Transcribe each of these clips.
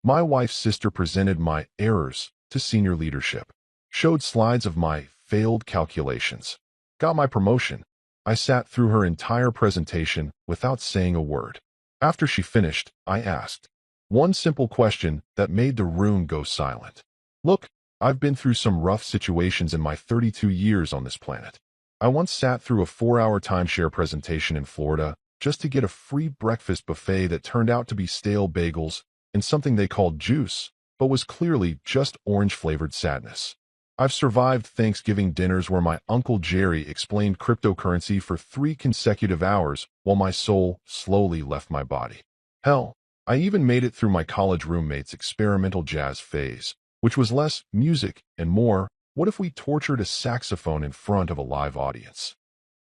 My wife's sister presented my errors to senior leadership, showed slides of my failed calculations, got my promotion. I sat through her entire presentation without saying a word. After she finished, I asked one simple question that made the room go silent. Look, I've been through some rough situations in my 32 years on this planet. I once sat through a 4-hour timeshare presentation in Florida just to get a free breakfast buffet that turned out to be stale bagels and something they called juice, but was clearly just orange-flavored sadness. I've survived Thanksgiving dinners where my Uncle Jerry explained cryptocurrency for 3 consecutive hours while my soul slowly left my body. Hell, I even made it through my college roommate's experimental jazz phase, which was less music and more, what if we tortured a saxophone in front of a live audience?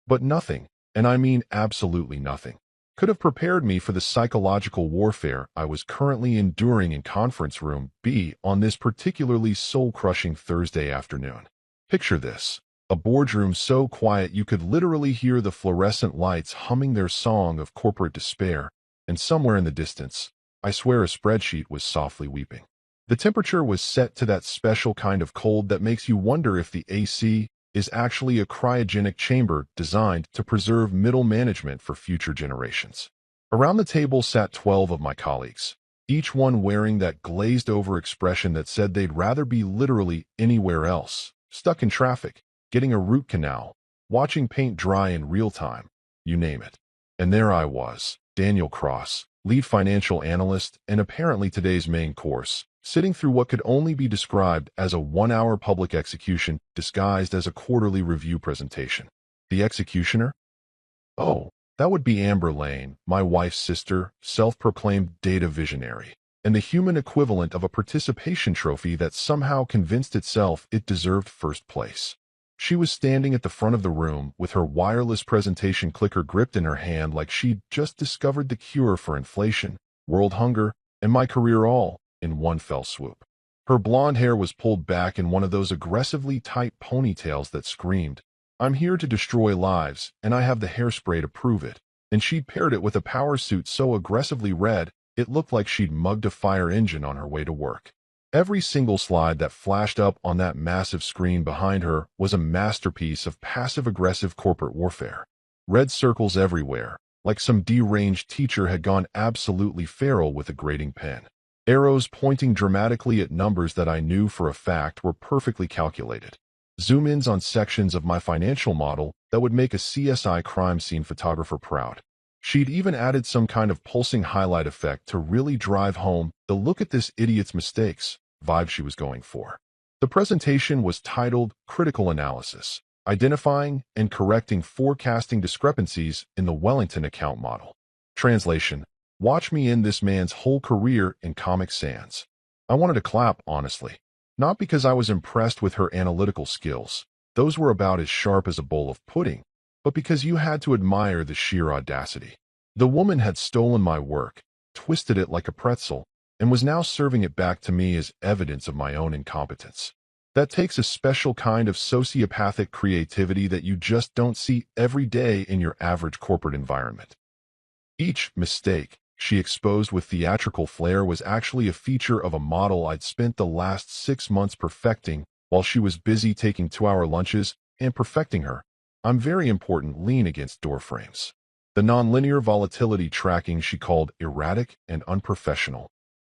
But nothing, and I mean absolutely nothing, could have prepared me for the psychological warfare I was currently enduring in Conference Room B on this particularly soul-crushing Thursday afternoon. Picture this: a boardroom so quiet you could literally hear the fluorescent lights humming their song of corporate despair, and somewhere in the distance, I swear a spreadsheet was softly weeping. The temperature was set to that special kind of cold that makes you wonder if the AC is actually a cryogenic chamber designed to preserve middle management for future generations. Around the table sat 12 of my colleagues, each one wearing that glazed-over expression that said they'd rather be literally anywhere else, stuck in traffic, getting a root canal, watching paint dry in real time, you name it. And there I was, Daniel Cross, lead financial analyst and apparently today's main course, sitting through what could only be described as a 1-hour public execution disguised as a quarterly review presentation. The executioner? Oh, that would be Amber Lane, my wife's sister, self-proclaimed data visionary, and the human equivalent of a participation trophy that somehow convinced itself it deserved first place. She was standing at the front of the room with her wireless presentation clicker gripped in her hand like she'd just discovered the cure for inflation, world hunger, and my career all in one fell swoop. Her blonde hair was pulled back in one of those aggressively tight ponytails that screamed, "I'm here to destroy lives, and I have the hairspray to prove it." And she'd paired it with a power suit so aggressively red, it looked like she'd mugged a fire engine on her way to work. Every single slide that flashed up on that massive screen behind her was a masterpiece of passive-aggressive corporate warfare. Red circles everywhere, like some deranged teacher had gone absolutely feral with a grading pen. Arrows pointing dramatically at numbers that I knew for a fact were perfectly calculated. Zoom-ins on sections of my financial model that would make a CSI crime scene photographer proud. She'd even added some kind of pulsing highlight effect to really drive home the "look at this idiot's mistakes" vibe she was going for. The presentation was titled Critical Analysis, Identifying and Correcting Forecasting Discrepancies in the Wellington Account Model. Translation: watch me end this man's whole career in Comic Sans. I wanted to clap, honestly. Not because I was impressed with her analytical skills. Those were about as sharp as a bowl of pudding. But because you had to admire the sheer audacity. The woman had stolen my work, twisted it like a pretzel, and was now serving it back to me as evidence of my own incompetence. That takes a special kind of sociopathic creativity that you just don't see every day in your average corporate environment. Each mistake she exposed with theatrical flair was actually a feature of a model I'd spent the last 6 months perfecting while she was busy taking 2-hour lunches and perfecting her "I'm very important" lean against door frames. The nonlinear volatility tracking she called erratic and unprofessional.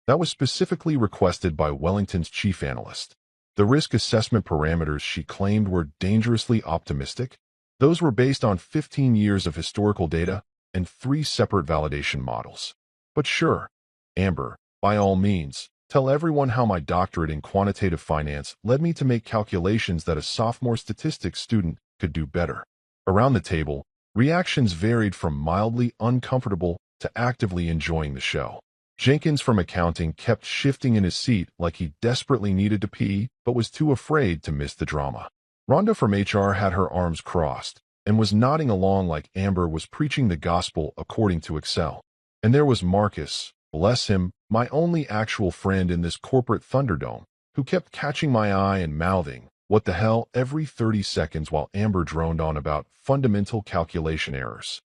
That was specifically requested by Wellington's chief analyst. The risk assessment parameters she claimed were dangerously optimistic. Those were based on 15 years of historical data and 3 separate validation models. But sure, Amber, by all means, tell everyone how my doctorate in quantitative finance led me to make calculations that a sophomore statistics student could do better. Around the table, reactions varied from mildly uncomfortable to actively enjoying the show. Jenkins from accounting kept shifting in his seat like he desperately needed to pee but was too afraid to miss the drama. Rhonda from HR had her arms crossed and was nodding along like Amber was preaching the gospel according to Excel. And there was Marcus, bless him, my only actual friend in this corporate Thunderdome, who kept catching my eye and mouthing, "What the hell?" every 30 seconds while Amber droned on about fundamental calculation errors.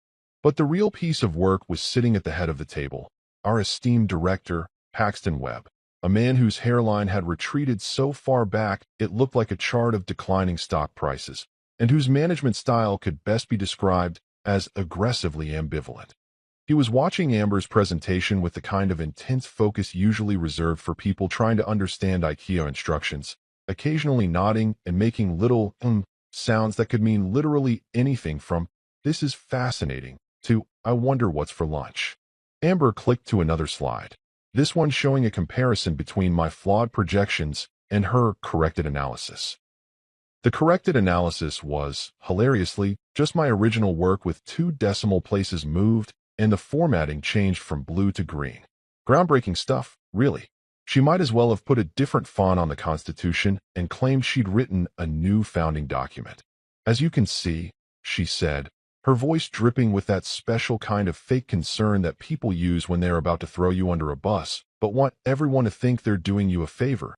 But the real piece of work was sitting at the head of the table, our esteemed director, Paxton Webb. a man whose hairline had retreated so far back it looked like a chart of declining stock prices, and whose management style could best be described as aggressively ambivalent. He was watching Amber's presentation with the kind of intense focus usually reserved for people trying to understand IKEA instructions, occasionally nodding and making little sounds that could mean literally anything from "this is fascinating" to "I wonder what's for lunch." Amber clicked to another slide, this one showing a comparison between my flawed projections and her corrected analysis. The corrected analysis was, hilariously, just my original work with 2 decimal places moved and the formatting changed from blue to green. Groundbreaking stuff, really. She might as well have put a different font on the Constitution and claimed she'd written a new founding document. "As you can see," she said, her voice dripping with that special kind of fake concern that people use when they're about to throw you under a bus, but want everyone to think they're doing you a favor.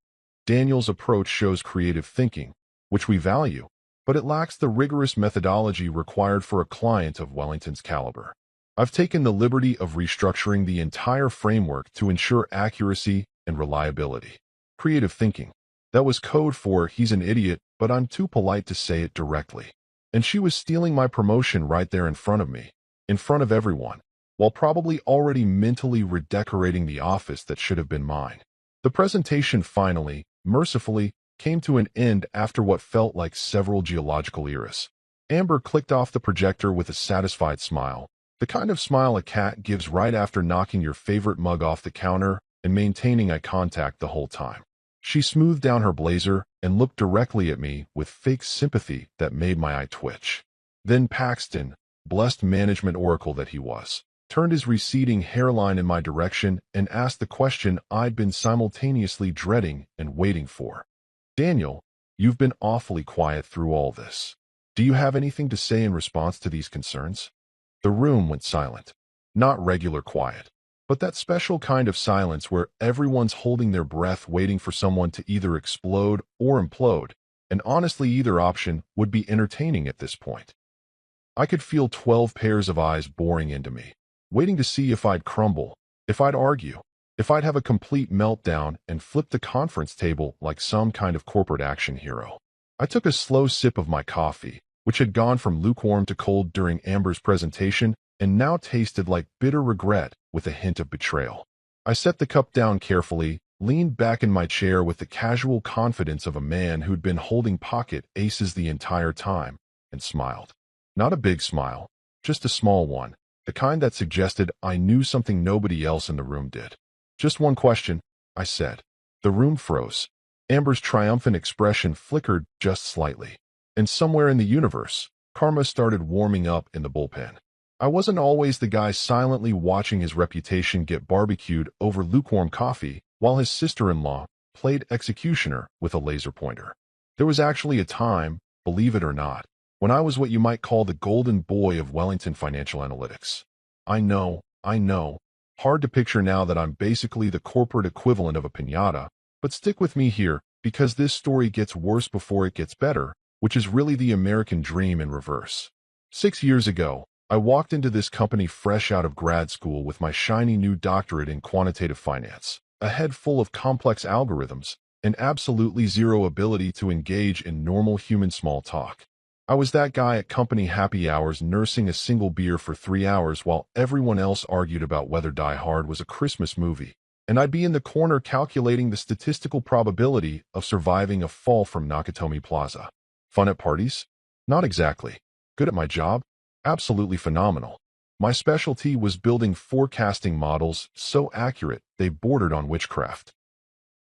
"Daniel's approach shows creative thinking, which we value, but it lacks the rigorous methodology required for a client of Wellington's caliber. I've taken the liberty of restructuring the entire framework to ensure accuracy and reliability." Creative thinking. That was code for "he's an idiot, but I'm too polite to say it directly." And she was stealing my promotion right there in front of me, in front of everyone, while probably already mentally redecorating the office that should have been mine. The presentation finally, mercifully, came to an end after what felt like several geological eras. Amber clicked off the projector with a satisfied smile, the kind of smile a cat gives right after knocking your favorite mug off the counter and maintaining eye contact the whole time. She smoothed down her blazer and looked directly at me with fake sympathy that made my eye twitch. Then Paxton, blessed management oracle that he was, turned his receding hairline in my direction and asked the question I'd been simultaneously dreading and waiting for. "Daniel, you've been awfully quiet through all this. Do you have anything to say in response to these concerns?" The room went silent. Not regular quiet, but that special kind of silence where everyone's holding their breath waiting for someone to either explode or implode, and honestly either option would be entertaining at this point. I could feel 12 pairs of eyes boring into me, waiting to see if I'd crumble, if I'd argue, if I'd have a complete meltdown and flip the conference table like some kind of corporate action hero. I took a slow sip of my coffee, which had gone from lukewarm to cold during Amber's presentation and now tasted like bitter regret with a hint of betrayal. I set the cup down carefully, leaned back in my chair with the casual confidence of a man who'd been holding pocket aces the entire time, and smiled. Not a big smile, just a small one, the kind that suggested I knew something nobody else in the room did. "Just one question," I said. The room froze. Amber's triumphant expression flickered just slightly. And somewhere in the universe, karma started warming up in the bullpen. I wasn't always the guy silently watching his reputation get barbecued over lukewarm coffee while his sister-in-law played executioner with a laser pointer. There was actually a time, believe it or not, when I was what you might call the golden boy of Wellington Financial Analytics. I know. Hard to picture now that I'm basically the corporate equivalent of a piñata, but stick with me here because this story gets worse before it gets better, which is really the American dream in reverse. 6 years ago, I walked into this company fresh out of grad school with my shiny new doctorate in quantitative finance, a head full of complex algorithms, and absolutely zero ability to engage in normal human small talk. I was that guy at company happy hours nursing a single beer for 3 hours while everyone else argued about whether Die Hard was a Christmas movie, and I'd be in the corner calculating the statistical probability of surviving a fall from Nakatomi Plaza. Fun at parties? Not exactly. Good at my job? Absolutely phenomenal. My specialty was building forecasting models so accurate they bordered on witchcraft.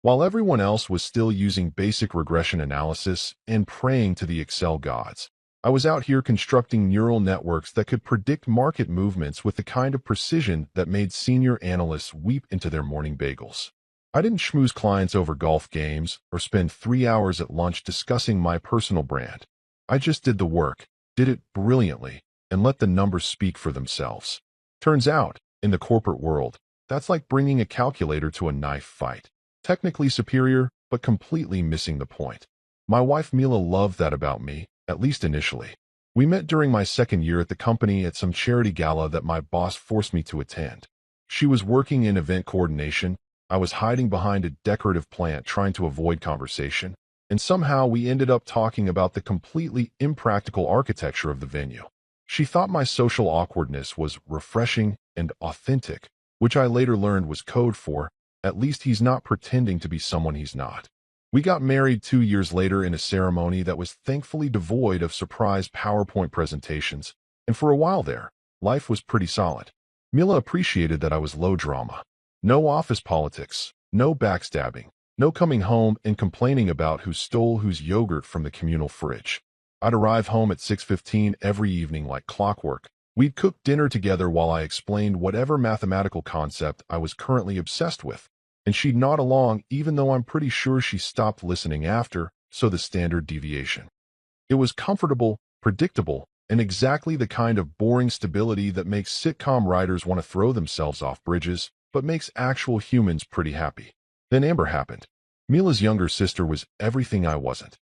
While everyone else was still using basic regression analysis and praying to the Excel gods, I was out here constructing neural networks that could predict market movements with the kind of precision that made senior analysts weep into their morning bagels. I didn't schmooze clients over golf games or spend 3 hours at lunch discussing my personal brand. I just did the work, did it brilliantly, and let the numbers speak for themselves. Turns out, in the corporate world, that's like bringing a calculator to a knife fight. Technically superior, but completely missing the point. My wife Mila loved that about me, at least initially. We met during my second year at the company at some charity gala that my boss forced me to attend. She was working in event coordination, I was hiding behind a decorative plant trying to avoid conversation, and somehow we ended up talking about the completely impractical architecture of the venue. She thought my social awkwardness was refreshing and authentic, which I later learned was code for, at least he's not pretending to be someone he's not. We got married 2 years later in a ceremony that was thankfully devoid of surprise PowerPoint presentations, and for a while there, life was pretty solid. Mila appreciated that I was low drama. No office politics, no backstabbing, no coming home and complaining about who stole whose yogurt from the communal fridge. I'd arrive home at 6:15 every evening like clockwork. We'd cook dinner together while I explained whatever mathematical concept I was currently obsessed with, and she'd nod along even though I'm pretty sure she stopped listening after, so the standard deviation. It was comfortable, predictable, and exactly the kind of boring stability that makes sitcom writers want to throw themselves off bridges, but makes actual humans pretty happy. Then Amber happened. Mila's younger sister was everything I wasn't.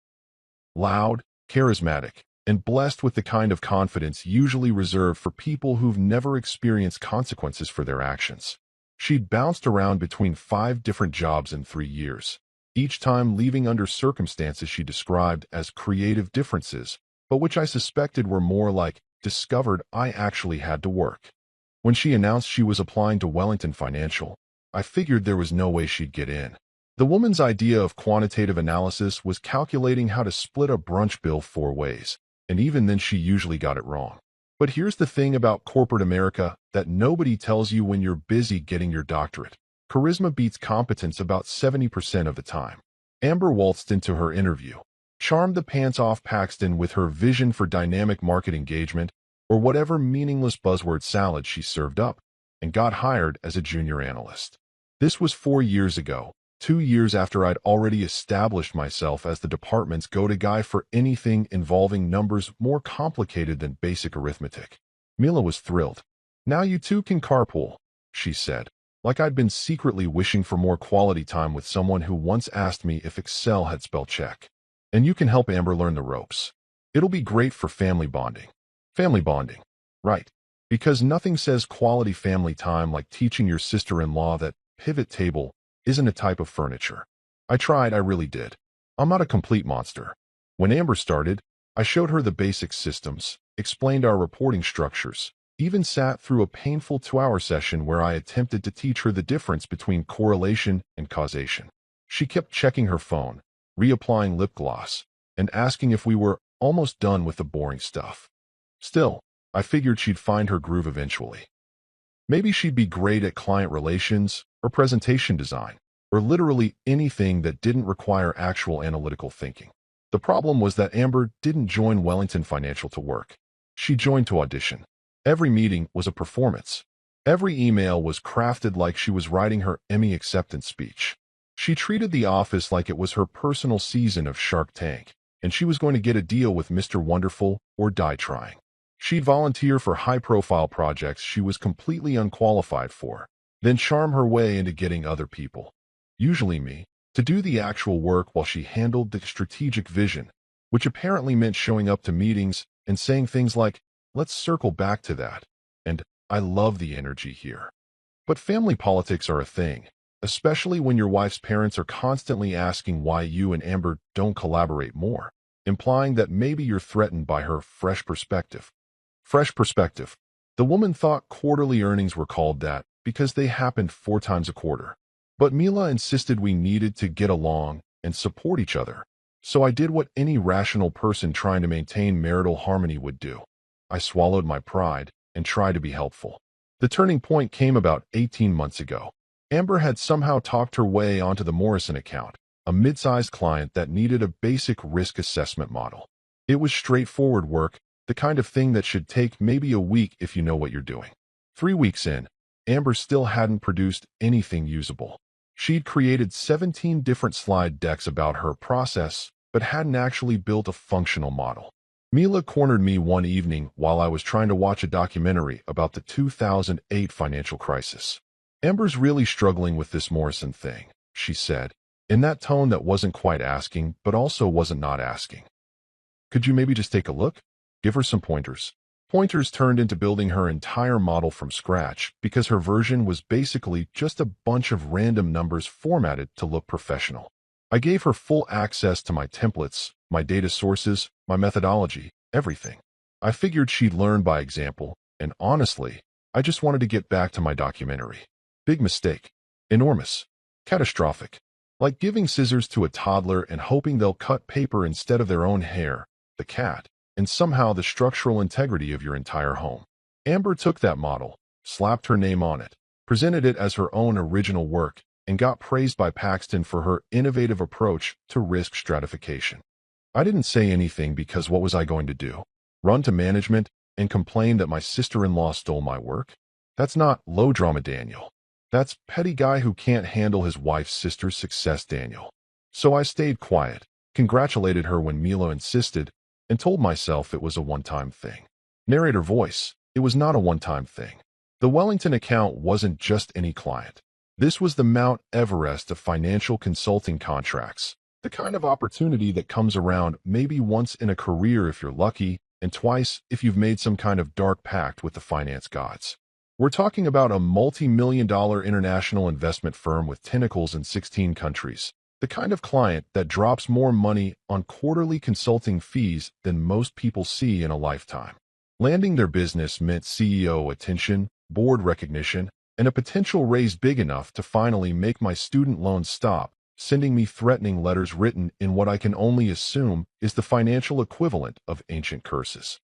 Loud, charismatic, and blessed with the kind of confidence usually reserved for people who've never experienced consequences for their actions. She'd bounced around between 5 different jobs in 3 years, each time leaving under circumstances she described as creative differences, but which I suspected were more like discovered I actually had to work. When she announced she was applying to Wellington Financial, I figured there was no way she'd get in. The woman's idea of quantitative analysis was calculating how to split a brunch bill 4 ways, and even then she usually got it wrong. But here's the thing about corporate America that nobody tells you when you're busy getting your doctorate. Charisma beats competence about 70% of the time. Amber waltzed into her interview, charmed the pants-off Paxton with her vision for dynamic market engagement, or whatever meaningless buzzword salad she served up, and got hired as a junior analyst. This was 4 years ago, 2 years after I'd already established myself as the department's go-to guy for anything involving numbers more complicated than basic arithmetic. Mila was thrilled. "Now you two can carpool," she said, like I'd been secretly wishing for more quality time with someone who once asked me if Excel had spell check. "And you can help Amber learn the ropes. It'll be great for family bonding." Family bonding. Right. Because nothing says quality family time like teaching your sister-in-law that pivot table isn't a type of furniture. I tried, I really did. I'm not a complete monster. When Amber started, I showed her the basic systems, explained our reporting structures, even sat through a painful 2-hour session where I attempted to teach her the difference between correlation and causation. She kept checking her phone, reapplying lip gloss, and asking if we were almost done with the boring stuff. Still, I figured she'd find her groove eventually. Maybe she'd be great at client relations or presentation design, or literally anything that didn't require actual analytical thinking. The problem was that Amber didn't join Wellington Financial to work. She joined to audition. Every meeting was a performance. Every email was crafted like she was writing her Emmy acceptance speech. She treated the office like it was her personal season of Shark Tank, and she was going to get a deal with Mr. Wonderful or die trying. She'd volunteer for high-profile projects she was completely unqualified for, then charm her way into getting other people, usually me, to do the actual work while she handled the strategic vision, which apparently meant showing up to meetings and saying things like, "Let's circle back to that," and "I love the energy here." But family politics are a thing, especially when your wife's parents are constantly asking why you and Amber don't collaborate more, implying that maybe you're threatened by her fresh perspective. Fresh perspective. The woman thought quarterly earnings were called that because they happened 4 times a quarter. But Mila insisted we needed to get along and support each other. So I did what any rational person trying to maintain marital harmony would do. I swallowed my pride and tried to be helpful. The turning point came about 18 months ago. Amber had somehow talked her way onto the Morrison account, a mid-sized client that needed a basic risk assessment model. It was straightforward work, the kind of thing that should take maybe a week if you know what you're doing. 3 weeks in, Amber still hadn't produced anything usable. She'd created 17 different slide decks about her process, but hadn't actually built a functional model. Mila cornered me one evening while I was trying to watch a documentary about the 2008 financial crisis. "Amber's really struggling with this Morrison thing," she said, in that tone that wasn't quite asking, but also wasn't not asking. "Could you maybe just take a look? Give her some pointers." Pointers turned into building her entire model from scratch because her version was basically just a bunch of random numbers formatted to look professional. I gave her full access to my templates, my data sources, my methodology, everything. I figured she'd learn by example, and honestly, I just wanted to get back to my documentary. Big mistake. Enormous. Catastrophic. Like giving scissors to a toddler and hoping they'll cut paper instead of their own hair, the cat, and somehow the structural integrity of your entire home. Amber took that model, slapped her name on it, presented it as her own original work, and got praised by Paxton for her innovative approach to risk stratification. I didn't say anything because what was I going to do? Run to management and complain that my sister-in-law stole my work? That's not low drama Daniel. That's petty guy who can't handle his wife's sister's success Daniel. So I stayed quiet, congratulated her when Mila insisted, and told myself it was a one-time thing. Narrator voice, it was not a one-time thing. The Wellington account wasn't just any client. This was the Mount Everest of financial consulting contracts, the kind of opportunity that comes around maybe once in a career if you're lucky, and twice if you've made some kind of dark pact with the finance gods. We're talking about a multi-million-dollar international investment firm with tentacles in 16 countries. The kind of client that drops more money on quarterly consulting fees than most people see in a lifetime. Landing their business meant CEO attention, board recognition, and a potential raise big enough to finally make my student loans stop, sending me threatening letters written in what I can only assume is the financial equivalent of ancient curses.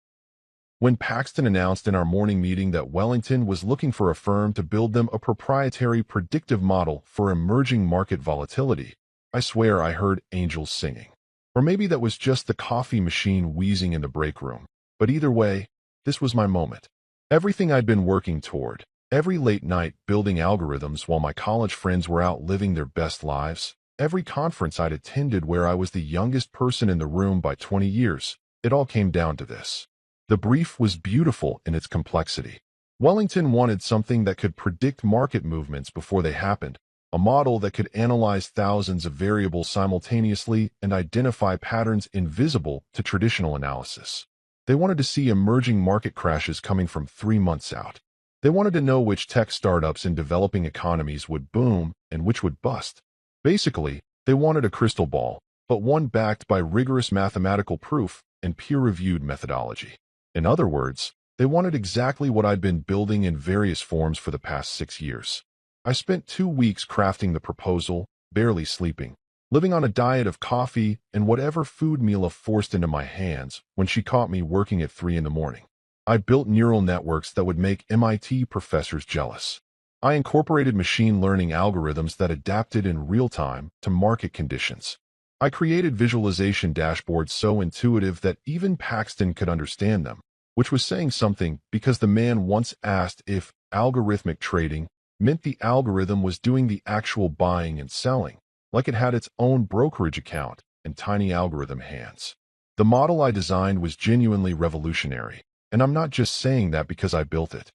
When Paxton announced in our morning meeting that Wellington was looking for a firm to build them a proprietary predictive model for emerging market volatility, I swear I heard angels singing. Or maybe that was just the coffee machine wheezing in the break room. But either way, this was my moment. Everything I'd been working toward, every late night building algorithms while my college friends were out living their best lives, every conference I'd attended where I was the youngest person in the room by 20 years, it all came down to this. The brief was beautiful in its complexity. Wellington wanted something that could predict market movements before they happened, a model that could analyze thousands of variables simultaneously and identify patterns invisible to traditional analysis. They wanted to see emerging market crashes coming from 3 months out. They wanted to know which tech startups in developing economies would boom and which would bust. Basically, they wanted a crystal ball, but one backed by rigorous mathematical proof and peer-reviewed methodology. In other words, they wanted exactly what I'd been building in various forms for the past 6 years. I spent 2 weeks crafting the proposal, barely sleeping, living on a diet of coffee and whatever food Mila forced into my hands when she caught me working at 3 in the morning. I built neural networks that would make MIT professors jealous. I incorporated machine learning algorithms that adapted in real time to market conditions. I created visualization dashboards so intuitive that even Paxton could understand them, which was saying something because the man once asked if algorithmic trading meant the algorithm was doing the actual buying and selling, like it had its own brokerage account and tiny algorithm hands. The model I designed was genuinely revolutionary, and I'm not just saying that because I built it.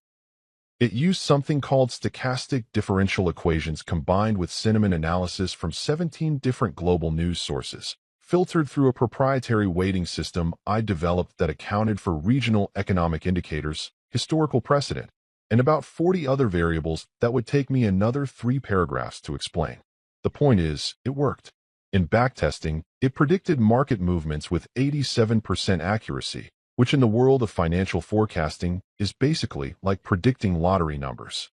It used something called stochastic differential equations combined with sentiment analysis from 17 different global news sources, filtered through a proprietary weighting system I developed that accounted for regional economic indicators, historical precedent, and about 40 other variables that would take me another 3 paragraphs to explain. The point is, it worked. In backtesting, it predicted market movements with 87% accuracy, which in the world of financial forecasting is basically like predicting lottery numbers.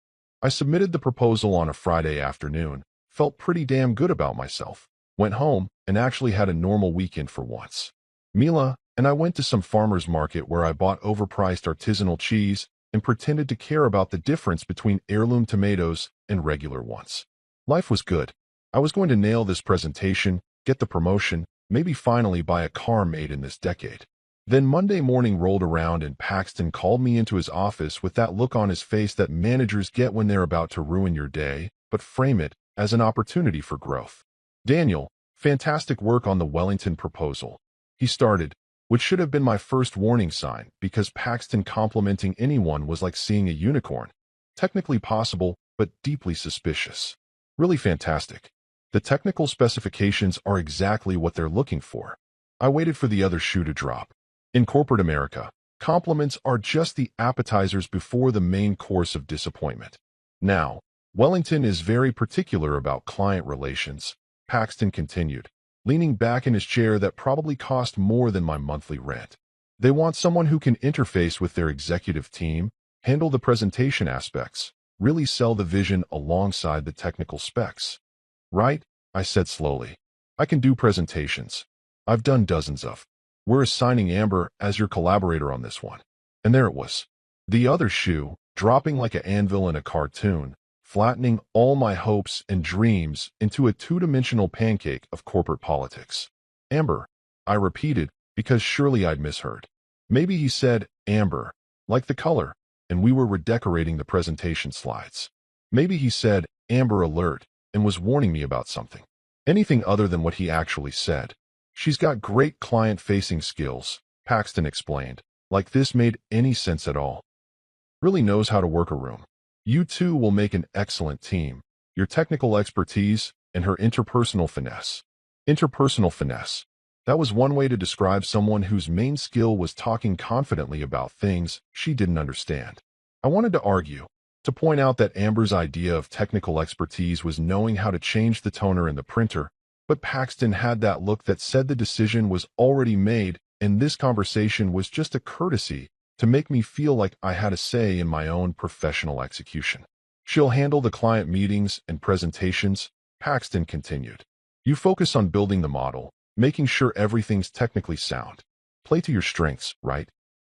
I submitted the proposal on a Friday afternoon, felt pretty damn good about myself, went home, and actually had a normal weekend for once. Mila and I went to some farmer's market where I bought overpriced artisanal cheese and pretended to care about the difference between heirloom tomatoes and regular ones. Life was good. I was going to nail this presentation, get the promotion, maybe finally buy a car made in this decade. Then Monday morning rolled around and Paxton called me into his office with that look on his face that managers get when they're about to ruin your day, but frame it as an opportunity for growth. Daniel, fantastic work on the Wellington proposal. He started, which should have been my first warning sign because Paxton complimenting anyone was like seeing a unicorn. Technically possible, but deeply suspicious. Really fantastic. The technical specifications are exactly what they're looking for. I waited for the other shoe to drop. In corporate America, Compliments are just the appetizers before the main course of disappointment. Now, Wellington is very particular about client relations, Paxton continued, leaning back in his chair that probably cost more than my monthly rent. They want someone who can interface with their executive team, handle the presentation aspects, really sell the vision alongside the technical specs. Right? I said slowly. I can do presentations. I've done dozens of. We're assigning Amber as your collaborator on this one. And there it was. The other shoe, dropping like an anvil in a cartoon, flattening all my hopes and dreams into a two-dimensional pancake of corporate politics. Amber, I repeated, because surely I'd misheard. Maybe he said amber, like the color, and we were redecorating the presentation slides. Maybe he said Amber Alert and was warning me about something. Anything other than what he actually said. She's got great client-facing skills, Paxton explained, like this made any sense at all. Really knows how to work a room. You two will make an excellent team. Your technical expertise and her interpersonal finesse. Interpersonal finesse. That was one way to describe someone whose main skill was talking confidently about things she didn't understand. I wanted to argue, to point out that Amber's idea of technical expertise was knowing how to change the toner in the printer, but Paxton had that look that said the decision was already made and this conversation was just a courtesy to make me feel like I had a say in my own professional execution. She'll handle the client meetings and presentations, Paxton continued. You focus on building the model, making sure everything's technically sound. Play to your strengths, right?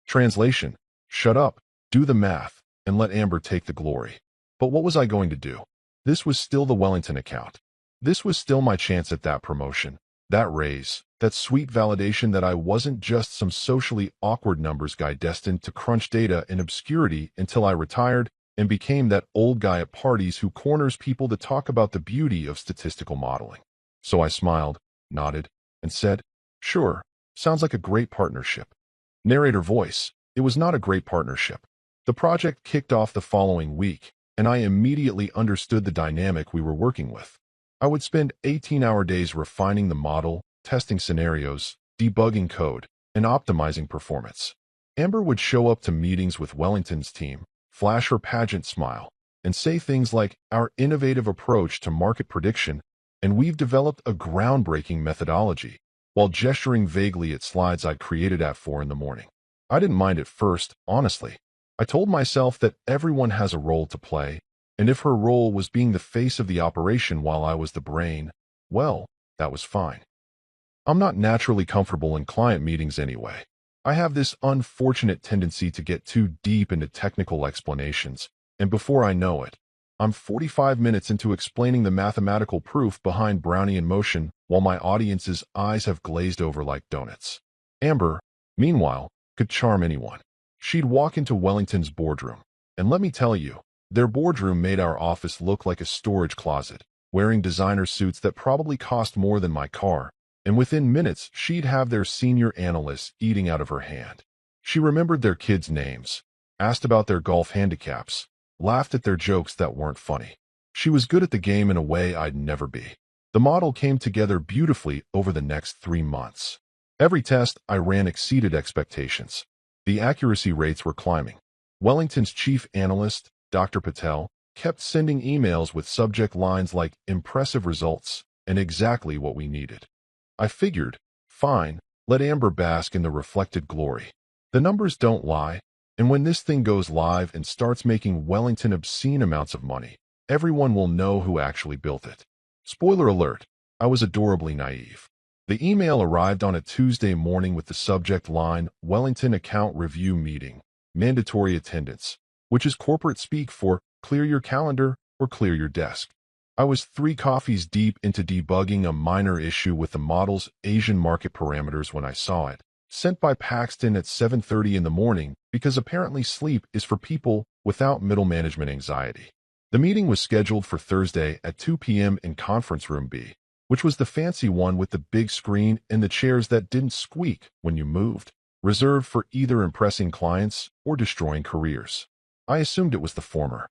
Translation: shut up, do the math, and let Amber take the glory. But what was I going to do? This was still the Wellington account. This was still my chance at that promotion, that raise, that sweet validation that I wasn't just some socially awkward numbers guy destined to crunch data in obscurity until I retired and became that old guy at parties who corners people to talk about the beauty of statistical modeling. So I smiled, nodded, and said, sure, sounds like a great partnership. Narrator voice: it was not a great partnership. The project kicked off the following week, and I immediately understood the dynamic we were working with. I would spend 18-hour days refining the model, testing scenarios, debugging code, and optimizing performance. Amber would show up to meetings with Wellington's team, flash her pageant smile, and say things like our innovative approach to market prediction, and we've developed a groundbreaking methodology, while gesturing vaguely at slides I'd created at 4 in the morning. I didn't mind at first, honestly. I told myself that everyone has a role to play, and if her role was being the face of the operation while I was the brain, well, that was fine. I'm not naturally comfortable in client meetings anyway. I have this unfortunate tendency to get too deep into technical explanations, and before I know it, I'm 45 minutes into explaining the mathematical proof behind Brownian motion while my audience's eyes have glazed over like donuts. Amber, meanwhile, could charm anyone. She'd walk into Wellington's boardroom, and let me tell you, their boardroom made our office look like a storage closet, wearing designer suits that probably cost more than my car, and within minutes she'd have their senior analysts eating out of her hand. She remembered their kids' names, asked about their golf handicaps, laughed at their jokes that weren't funny. She was good at the game in a way I'd never be. The model came together beautifully over the next 3 months. Every test I ran exceeded expectations. The accuracy rates were climbing. Wellington's chief analyst, Dr. Patel, kept sending emails with subject lines like impressive results and exactly what we needed. I figured, fine, let Amber bask in the reflected glory. The numbers don't lie, and when this thing goes live and starts making Wellington obscene amounts of money, everyone will know who actually built it. Spoiler alert, I was adorably naive. The email arrived on a Tuesday morning with the subject line, Wellington Account Review Meeting, Mandatory Attendance, which is corporate speak for clear your calendar or clear your desk. I was 3 coffees deep into debugging a minor issue with the model's Asian market parameters when I saw it, sent by Paxton at 7:30 in the morning because apparently sleep is for people without middle management anxiety. The meeting was scheduled for Thursday at 2 p.m. in Conference Room B, which was the fancy one with the big screen and the chairs that didn't squeak when you moved, reserved for either impressing clients or destroying careers. I assumed it was the former.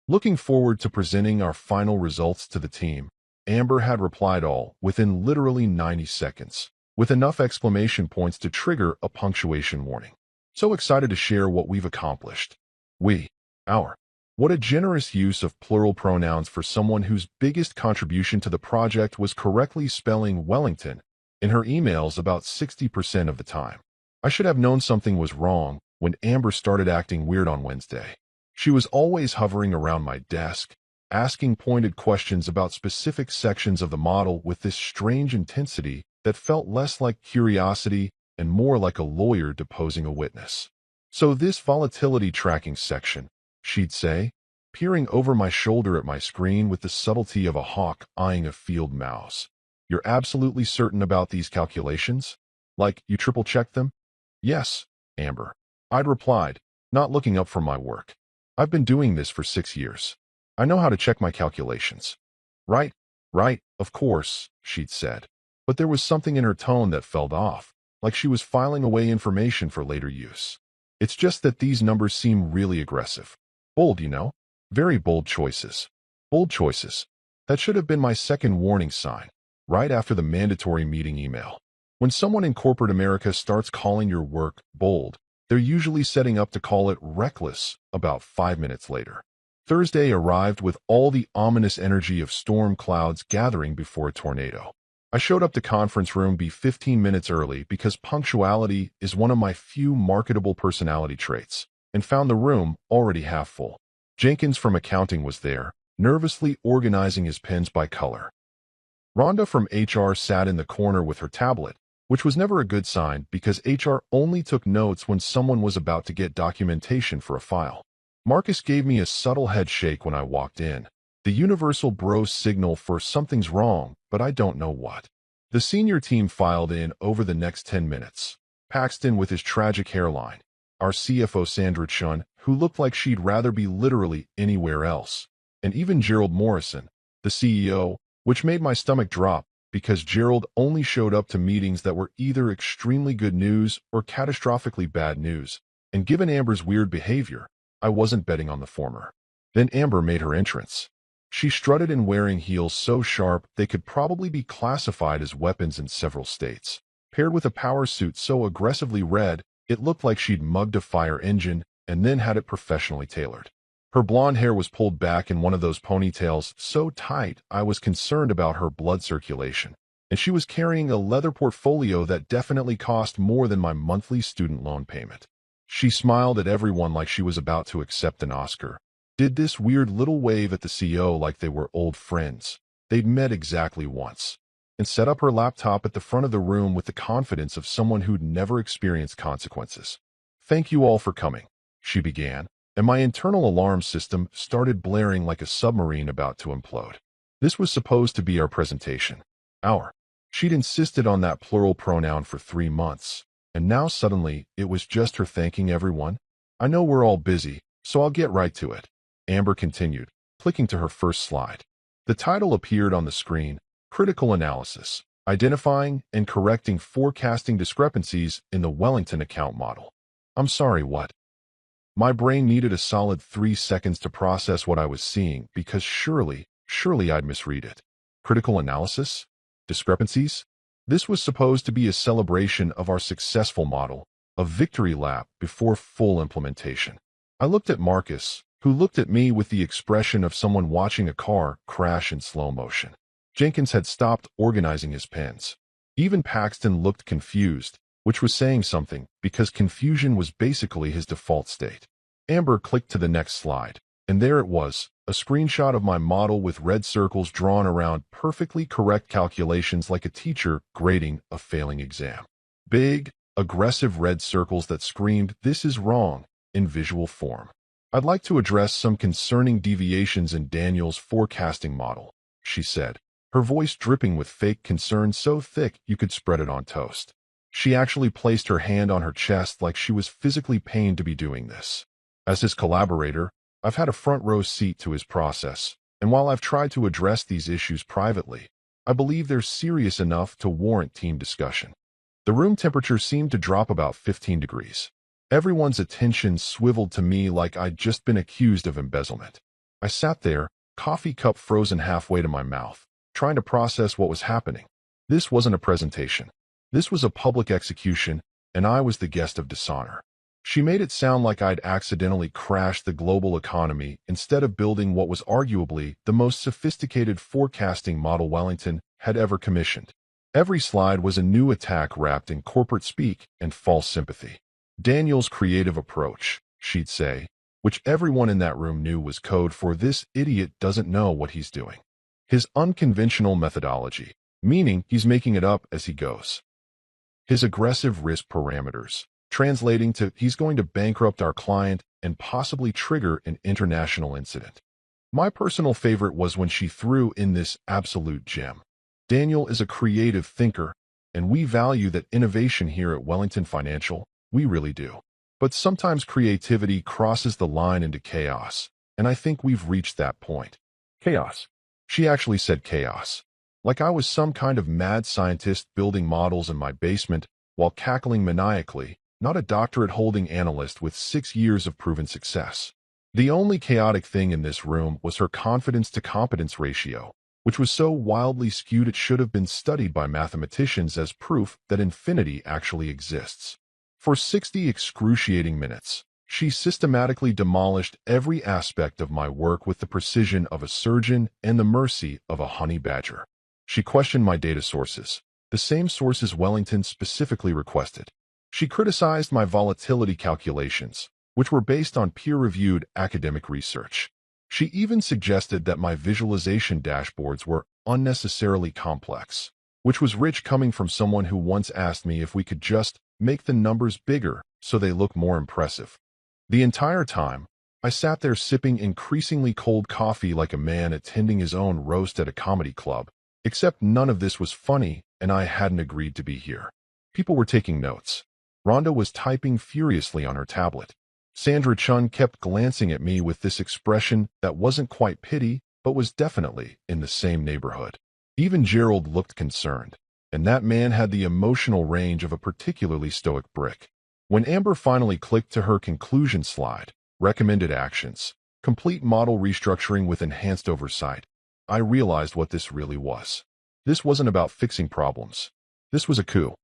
Looking forward to presenting our final results to the team, Amber had replied all within literally 90 seconds, with enough exclamation points to trigger a punctuation warning. So excited to share what we've accomplished. We, our. What a generous use of plural pronouns for someone whose biggest contribution to the project was correctly spelling Wellington in her emails about 60% of the time. I should have known something was wrong when Amber started acting weird on Wednesday. She was always hovering around my desk, asking pointed questions about specific sections of the model with this strange intensity that felt less like curiosity and more like a lawyer deposing a witness. So this volatility tracking section, she'd say, peering over my shoulder at my screen with the subtlety of a hawk eyeing a field mouse. You're absolutely certain about these calculations? Like, you triple-checked them? Yes, Amber. I'd replied, not looking up from my work. I've been doing this for 6 years. I know how to check my calculations. Right, of course, she'd said. But there was something in her tone that felt off, like she was filing away information for later use. It's just that these numbers seem really aggressive. Bold, you know? Very bold choices. Bold choices. That should have been my second warning sign, right after the mandatory meeting email. When someone in corporate America starts calling your work bold, they're usually setting up to call it reckless about 5 minutes later. Thursday arrived with all the ominous energy of storm clouds gathering before a tornado. I showed up to conference room B 15 minutes early because punctuality is one of my few marketable personality traits, and found the room already half full. Jenkins from accounting was there, nervously organizing his pens by color. Rhonda from HR sat in the corner with her tablet, which was never a good sign because HR only took notes when someone was about to get documentation for a file. Marcus gave me a subtle head shake when I walked in, the universal bro signal for something's wrong, but I don't know what. The senior team filed in over the next 10 minutes. Paxton with his tragic hairline, our CFO Sandra Chun, who looked like she'd rather be literally anywhere else, and even Gerald Morrison, the CEO, which made my stomach drop because Gerald only showed up to meetings that were either extremely good news or catastrophically bad news, and given Amber's weird behavior, I wasn't betting on the former. Then Amber made her entrance. She strutted in wearing heels so sharp they could probably be classified as weapons in several states, paired with a power suit so aggressively red it looked like she'd mugged a fire engine and then had it professionally tailored. Her blonde hair was pulled back in one of those ponytails so tight I was concerned about her blood circulation, and she was carrying a leather portfolio that definitely cost more than my monthly student loan payment. She smiled at everyone like she was about to accept an Oscar, did this weird little wave at the CEO like they were old friends they'd met exactly once, and set up her laptop at the front of the room with the confidence of someone who'd never experienced consequences. "Thank you all for coming," she began, and my internal alarm system started blaring like a submarine about to implode. This was supposed to be our presentation. She'd insisted on that plural pronoun for 3 months, and now suddenly it was just her thanking everyone. "I know we're all busy, so I'll get right to it," Amber continued, clicking to her first slide. The title appeared on the screen, Critical Analysis, Identifying and Correcting Forecasting Discrepancies in the Wellington Account Model. I'm sorry, what? My brain needed a solid 3 seconds to process what I was seeing because surely I'd misread it. Critical analysis? Discrepancies? This was supposed to be a celebration of our successful model, a victory lap before full implementation. I looked at Marcus, who looked at me with the expression of someone watching a car crash in slow motion. Jenkins had stopped organizing his pens. Even Paxton looked confused, which was saying something, because confusion was basically his default state. Amber clicked to the next slide, and there it was, a screenshot of my model with red circles drawn around perfectly correct calculations like a teacher grading a failing exam. Big, aggressive red circles that screamed, "This is wrong," in visual form. "I'd like to address some concerning deviations in Daniel's forecasting model," she said, her voice dripping with fake concern so thick you could spread it on toast. She actually placed her hand on her chest like she was physically pained to be doing this. As his collaborator, I've had a front row seat to his process, and while I've tried to address these issues privately, I believe they're serious enough to warrant team discussion. The room temperature seemed to drop about 15 degrees. Everyone's attention swiveled to me like I'd just been accused of embezzlement. I sat there, coffee cup frozen halfway to my mouth, trying to process what was happening. This wasn't a presentation. This was a public execution, and I was the guest of dishonor. She made it sound like I'd accidentally crashed the global economy instead of building what was arguably the most sophisticated forecasting model Wellington had ever commissioned. Every slide was a new attack wrapped in corporate speak and false sympathy. Daniel's creative approach, she'd say, which everyone in that room knew was code for "this idiot doesn't know what he's doing." His unconventional methodology, meaning he's making it up as he goes. His aggressive risk parameters, translating to he's going to bankrupt our client and possibly trigger an international incident. My personal favorite was when she threw in this absolute gem. Daniel is a creative thinker, and we value that innovation here at Wellington Financial. We really do. But sometimes creativity crosses the line into chaos, and I think we've reached that point. Chaos. She actually said chaos. Like I was some kind of mad scientist building models in my basement while cackling maniacally, not a doctorate-holding analyst with 6 years of proven success. The only chaotic thing in this room was her confidence-to-competence ratio, which was so wildly skewed it should have been studied by mathematicians as proof that infinity actually exists. For 60 excruciating minutes, she systematically demolished every aspect of my work with the precision of a surgeon and the mercy of a honey badger. She questioned my data sources, the same sources Wellington specifically requested. She criticized my volatility calculations, which were based on peer-reviewed academic research. She even suggested that my visualization dashboards were unnecessarily complex, which was rich coming from someone who once asked me if we could just make the numbers bigger so they look more impressive. The entire time, I sat there sipping increasingly cold coffee like a man attending his own roast at a comedy club, except none of this was funny and I hadn't agreed to be here. People were taking notes. Rhonda was typing furiously on her tablet. Sandra Chun kept glancing at me with this expression that wasn't quite pity, but was definitely in the same neighborhood. Even Gerald looked concerned, and that man had the emotional range of a particularly stoic brick. When Amber finally clicked to her conclusion slide, recommended actions, complete model restructuring with enhanced oversight, I realized what this really was. This wasn't about fixing problems. This was a coup.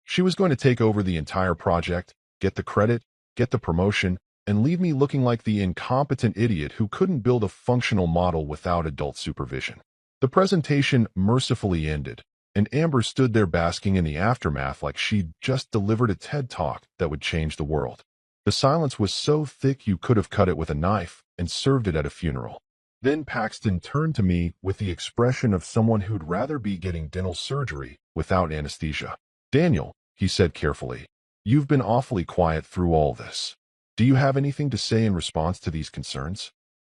She was going to take over the entire project, get the credit, get the promotion, and leave me looking like the incompetent idiot who couldn't build a functional model without adult supervision. The presentation mercifully ended, and Amber stood there basking in the aftermath like she'd just delivered a TED Talk that would change the world. The silence was so thick you could have cut it with a knife and served it at a funeral. Then Paxton turned to me with the expression of someone who'd rather be getting dental surgery without anesthesia. "Daniel," he said carefully, "you've been awfully quiet through all this. Do you have anything to say in response to these concerns?"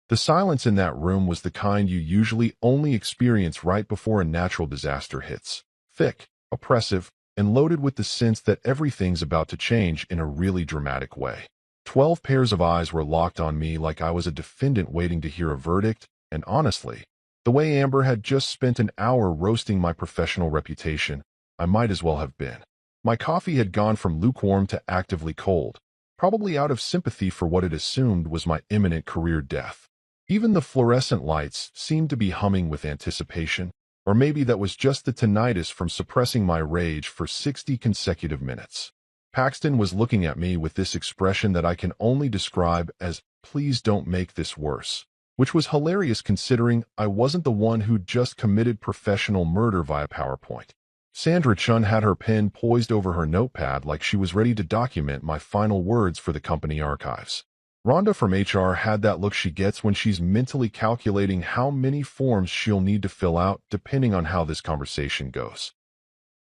The silence in that room was the kind you usually only experience right before a natural disaster hits. Thick, oppressive, and loaded with the sense that everything's about to change in a really dramatic way. 12 pairs of eyes were locked on me like I was a defendant waiting to hear a verdict, and honestly, the way Amber had just spent an hour roasting my professional reputation, I might as well have been. My coffee had gone from lukewarm to actively cold, probably out of sympathy for what it assumed was my imminent career death. Even the fluorescent lights seemed to be humming with anticipation, or maybe that was just the tinnitus from suppressing my rage for 60 consecutive minutes. Paxton was looking at me with this expression that I can only describe as, "Please don't make this worse," which was hilarious considering I wasn't the one who'd just committed professional murder via PowerPoint. Sandra Chun had her pen poised over her notepad like she was ready to document my final words for the company archives. Rhonda from HR had that look she gets when she's mentally calculating how many forms she'll need to fill out depending on how this conversation goes.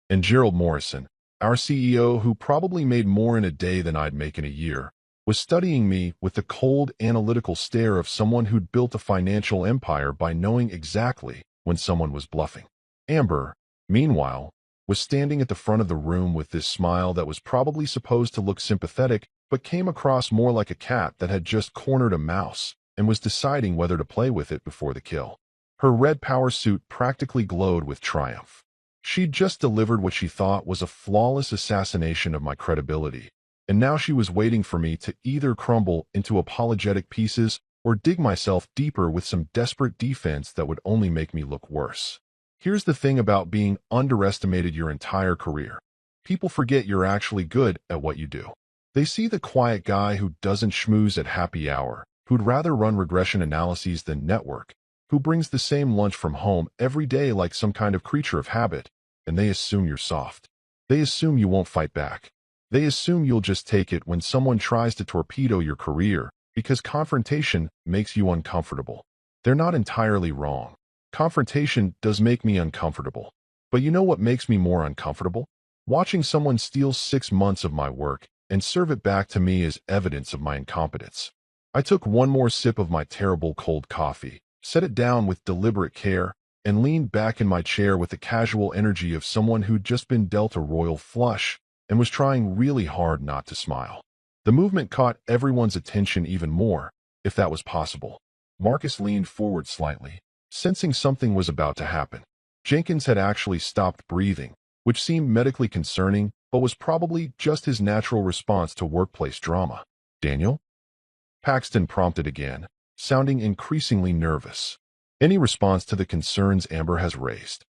And Gerald Morrison, our CEO, who probably made more in a day than I'd make in a year, was studying me with the cold, analytical stare of someone who'd built a financial empire by knowing exactly when someone was bluffing. Amber, meanwhile, was standing at the front of the room with this smile that was probably supposed to look sympathetic but came across more like a cat that had just cornered a mouse and was deciding whether to play with it before the kill. Her red power suit practically glowed with triumph. She'd just delivered what she thought was a flawless assassination of my credibility, and now she was waiting for me to either crumble into apologetic pieces or dig myself deeper with some desperate defense that would only make me look worse. Here's the thing about being underestimated your entire career. People forget you're actually good at what you do. They see the quiet guy who doesn't schmooze at happy hour, who'd rather run regression analyses than network, who brings the same lunch from home every day like some kind of creature of habit, and they assume you're soft. They assume you won't fight back. They assume you'll just take it when someone tries to torpedo your career, because confrontation makes you uncomfortable. They're not entirely wrong. Confrontation does make me uncomfortable. But you know what makes me more uncomfortable? Watching someone steal 6 months of my work and serve it back to me as evidence of my incompetence. I took one more sip of my terrible cold coffee, set it down with deliberate care, and leaned back in my chair with the casual energy of someone who'd just been dealt a royal flush and was trying really hard not to smile. The movement caught everyone's attention even more, if that was possible. Marcus leaned forward slightly, sensing something was about to happen. Jenkins had actually stopped breathing, which seemed medically concerning, but was probably just his natural response to workplace drama. "Daniel?" Paxton prompted again, sounding increasingly nervous. "Any response to the concerns Amber has raised?"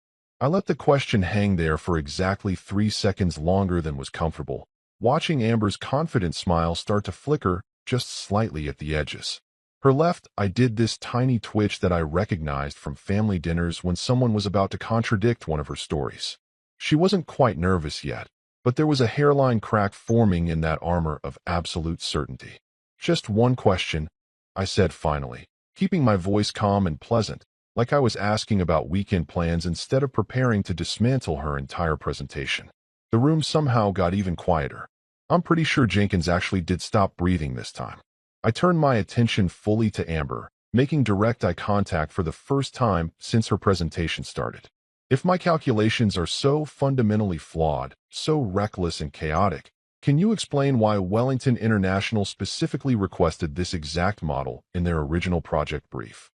I let the question hang there for exactly 3 seconds longer than was comfortable, watching Amber's confident smile start to flicker just slightly at the edges. Her left eye did this tiny twitch that I recognized from family dinners when someone was about to contradict one of her stories. She wasn't quite nervous yet, but there was a hairline crack forming in that armor of absolute certainty. "Just one question," I said finally, keeping my voice calm and pleasant, like I was asking about weekend plans instead of preparing to dismantle her entire presentation. The room somehow got even quieter. I'm pretty sure Jenkins actually did stop breathing this time. I turned my attention fully to Amber, making direct eye contact for the first time since her presentation started. If my calculations are so fundamentally flawed, so reckless and chaotic, can you explain why Wellington International specifically requested this exact model in their original project brief?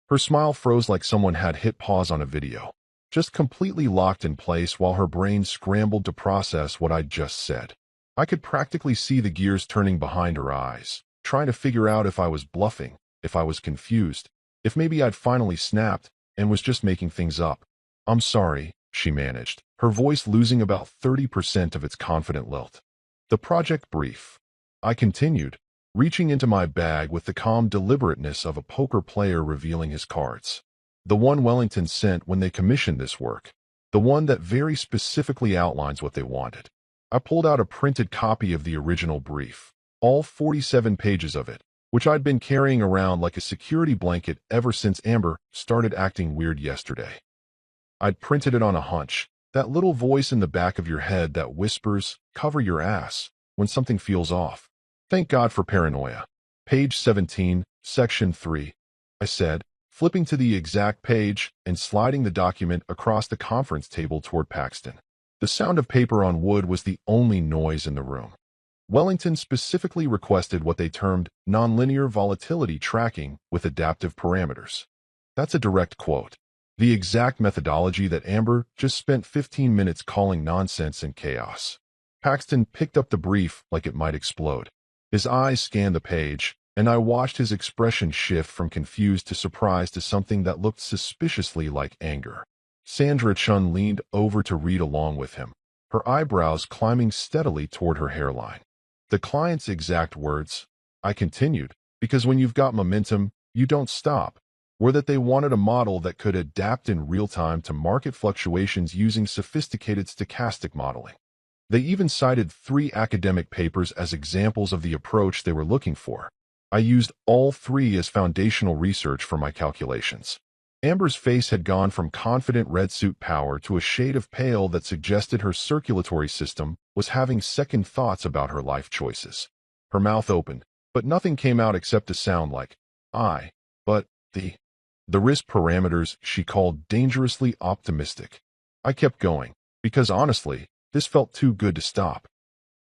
Her smile froze like someone had hit pause on a video, just completely locked in place while her brain scrambled to process what I'd just said. I could practically see the gears turning behind her eyes, trying to figure out if I was bluffing, if I was confused, if maybe I'd finally snapped and was just making things up. "I'm sorry," she managed, her voice losing about 30% of its confident lilt. "The project brief," I continued, reaching into my bag with the calm deliberateness of a poker player revealing his cards. "The one Wellington sent when they commissioned this work. The one that very specifically outlines what they wanted." I pulled out a printed copy of the original brief, all 47 pages of it, which I'd been carrying around like a security blanket ever since Amber started acting weird yesterday. I'd printed it on a hunch, that little voice in the back of your head that whispers, "Cover your ass," when something feels off. Thank God for paranoia. "Page 17, Section 3, I said, flipping to the exact page and sliding the document across the conference table toward Paxton. The sound of paper on wood was the only noise in the room. Wellington specifically requested what they termed nonlinear volatility tracking with adaptive parameters. That's a direct quote. The exact methodology that Amber just spent 15 minutes calling nonsense and chaos. Paxton picked up the brief like it might explode. His eyes scanned the page, and I watched his expression shift from confused to surprised to something that looked suspiciously like anger. Sandra Chun leaned over to read along with him, her eyebrows climbing steadily toward her hairline. "The client's exact words," I continued, "because when you've got momentum, you don't stop, were that they wanted a model that could adapt in real time to market fluctuations using sophisticated stochastic modeling. They even cited 3 academic papers as examples of the approach they were looking for. I used all 3 as foundational research for my calculations." Amber's face had gone from confident red suit power to a shade of pale that suggested her circulatory system was having second thoughts about her life choices. Her mouth opened, but nothing came out except a sound like, but the risk parameters she called dangerously optimistic. I kept going, because honestly, this felt too good to stop.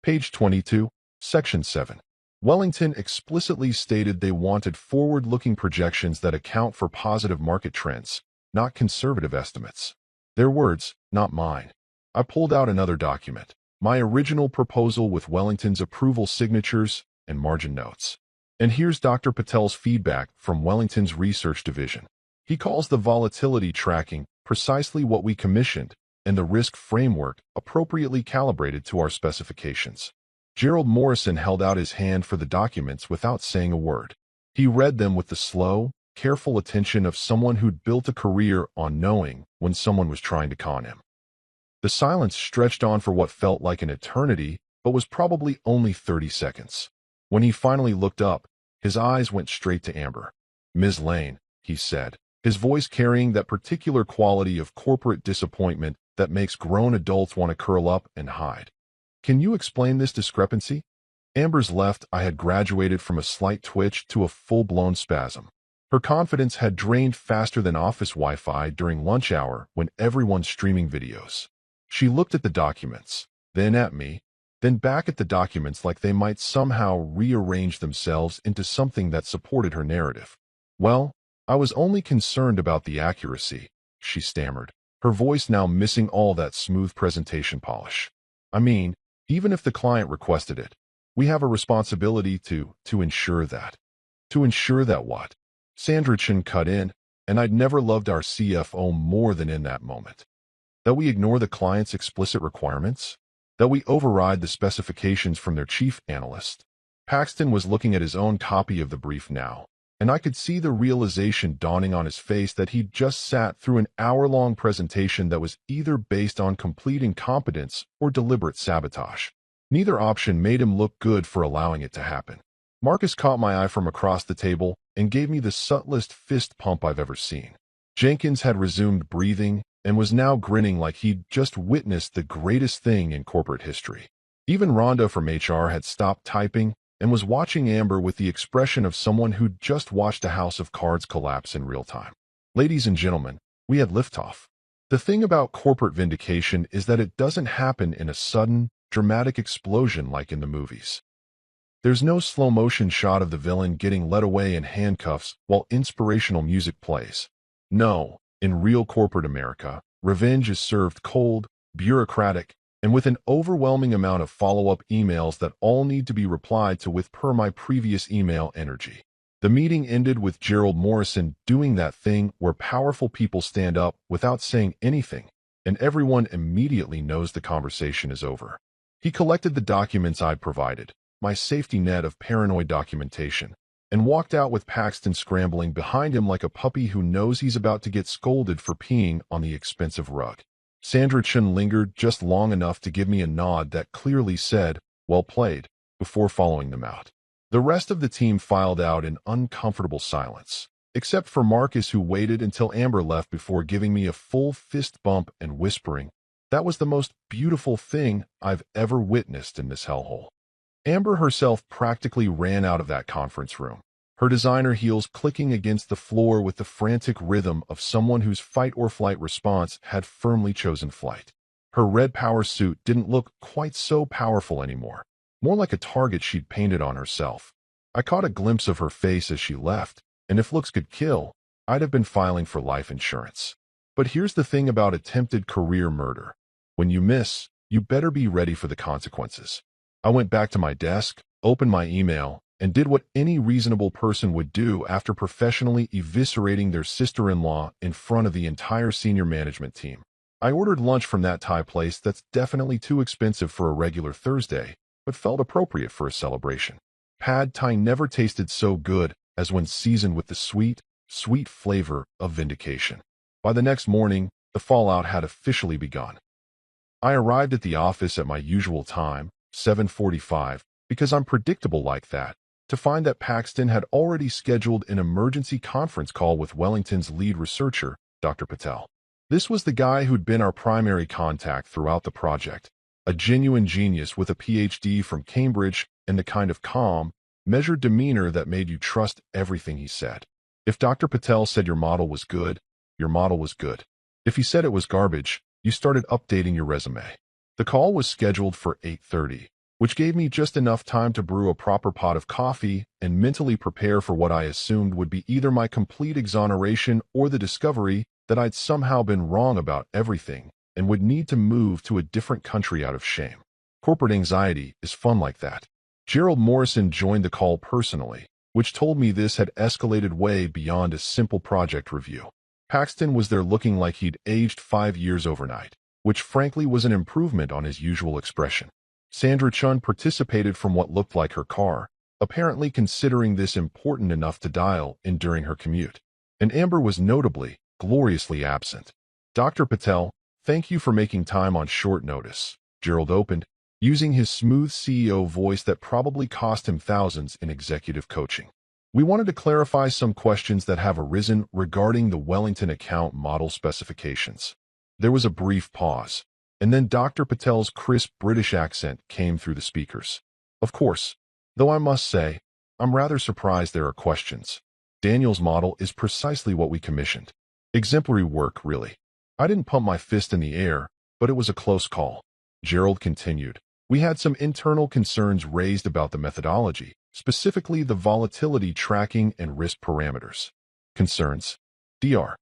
Page 22, Section 7. Wellington explicitly stated they wanted forward-looking projections that account for positive market trends, not conservative estimates. Their words, not mine. I pulled out another document, my original proposal with Wellington's approval signatures and margin notes. And here's Dr. Patel's feedback from Wellington's research division. He calls the volatility tracking precisely what we commissioned, and the risk framework appropriately calibrated to our specifications. Gerald Morrison held out his hand for the documents without saying a word. He read them with the slow, careful attention of someone who'd built a career on knowing when someone was trying to con him. The silence stretched on for what felt like an eternity, but was probably only 30 seconds. When he finally looked up, his eyes went straight to Amber. "Ms. Lane," he said, his voice carrying that particular quality of corporate disappointment that makes grown adults want to curl up and hide. "Can you explain this discrepancy?" Amber's left eye had graduated from a slight twitch to a full-blown spasm. Her confidence had drained faster than office Wi-Fi during lunch hour when everyone's streaming videos. She looked at the documents, then at me, then back at the documents like they might somehow rearrange themselves into something that supported her narrative. "Well, I was only concerned about the accuracy," she stammered, her voice now missing all that smooth presentation polish. "I mean, even if the client requested it, we have a responsibility to ensure that." "To ensure that what?" Sandra Chin cut in, and I'd never loved our CFO more than in that moment. "That we ignore the client's explicit requirements? That we override the specifications from their chief analyst?" Paxton was looking at his own copy of the brief now, and I could see the realization dawning on his face that he'd just sat through an hour-long presentation that was either based on complete incompetence or deliberate sabotage. Neither option made him look good for allowing it to happen. Marcus caught my eye from across the table and gave me the subtlest fist pump I've ever seen. Jenkins had resumed breathing and was now grinning like he'd just witnessed the greatest thing in corporate history. Even Rhonda from HR had stopped typing and was watching Amber with the expression of someone who'd just watched a house of cards collapse in real time. "Ladies and gentlemen, we had liftoff." The thing about corporate vindication is that it doesn't happen in a sudden, dramatic explosion like in the movies. There's no slow-motion shot of the villain getting led away in handcuffs while inspirational music plays. No, in real corporate America, revenge is served cold, bureaucratic, and with an overwhelming amount of follow-up emails that all need to be replied to with per my previous email energy. The meeting ended with Gerald Morrison doing that thing where powerful people stand up without saying anything, and everyone immediately knows the conversation is over. He collected the documents I'd provided, my safety net of paranoid documentation, and walked out with Paxton scrambling behind him like a puppy who knows he's about to get scolded for peeing on the expensive rug. Sandra Chin lingered just long enough to give me a nod that clearly said, "Well played," before following them out. The rest of the team filed out in uncomfortable silence, except for Marcus, who waited until Amber left before giving me a full fist bump and whispering, "That was the most beautiful thing I've ever witnessed in this hellhole." Amber herself practically ran out of that conference room, her designer heels clicking against the floor with the frantic rhythm of someone whose fight-or-flight response had firmly chosen flight. Her red power suit didn't look quite so powerful anymore, more like a target she'd painted on herself. I caught a glimpse of her face as she left, and if looks could kill, I'd have been filing for life insurance. But here's the thing about attempted career murder. When you miss, you better be ready for the consequences. I went back to my desk, opened my email, and did what any reasonable person would do after professionally eviscerating their sister-in-law in front of the entire senior management team. I ordered lunch from that Thai place that's definitely too expensive for a regular Thursday, but felt appropriate for a celebration. Pad Thai never tasted so good as when seasoned with the sweet, sweet flavor of vindication. By the next morning, the fallout had officially begun. I arrived at the office at my usual time, 7:45, because I'm predictable like that, to find that Paxton had already scheduled an emergency conference call with Wellington's lead researcher, Dr. Patel. This was the guy who'd been our primary contact throughout the project, a genuine genius with a PhD from Cambridge and the kind of calm, measured demeanor that made you trust everything he said. If Dr. Patel said your model was good, your model was good. If he said it was garbage, you started updating your resume. The call was scheduled for 8:30, which gave me just enough time to brew a proper pot of coffee and mentally prepare for what I assumed would be either my complete exoneration or the discovery that I'd somehow been wrong about everything and would need to move to a different country out of shame. Corporate anxiety is fun like that. Gerald Morrison joined the call personally, which told me this had escalated way beyond a simple project review. Paxton was there looking like he'd aged 5 years overnight, which frankly was an improvement on his usual expression. Sandra Chun participated from what looked like her car, apparently considering this important enough to dial in during her commute. And Amber was notably, gloriously absent. Dr. Patel, thank you for making time on short notice. Gerald opened, using his smooth CEO voice that probably cost him thousands in executive coaching. We wanted to clarify some questions that have arisen regarding the Wellington account model specifications. There was a brief pause, and then Dr. Patel's crisp British accent came through the speakers. Of course, though I must say, I'm rather surprised there are questions. Daniel's model is precisely what we commissioned. Exemplary work, really. I didn't pump my fist in the air, but it was a close call. Gerald continued. We had some internal concerns raised about the methodology, specifically the volatility tracking and risk parameters. Concerns? Dr.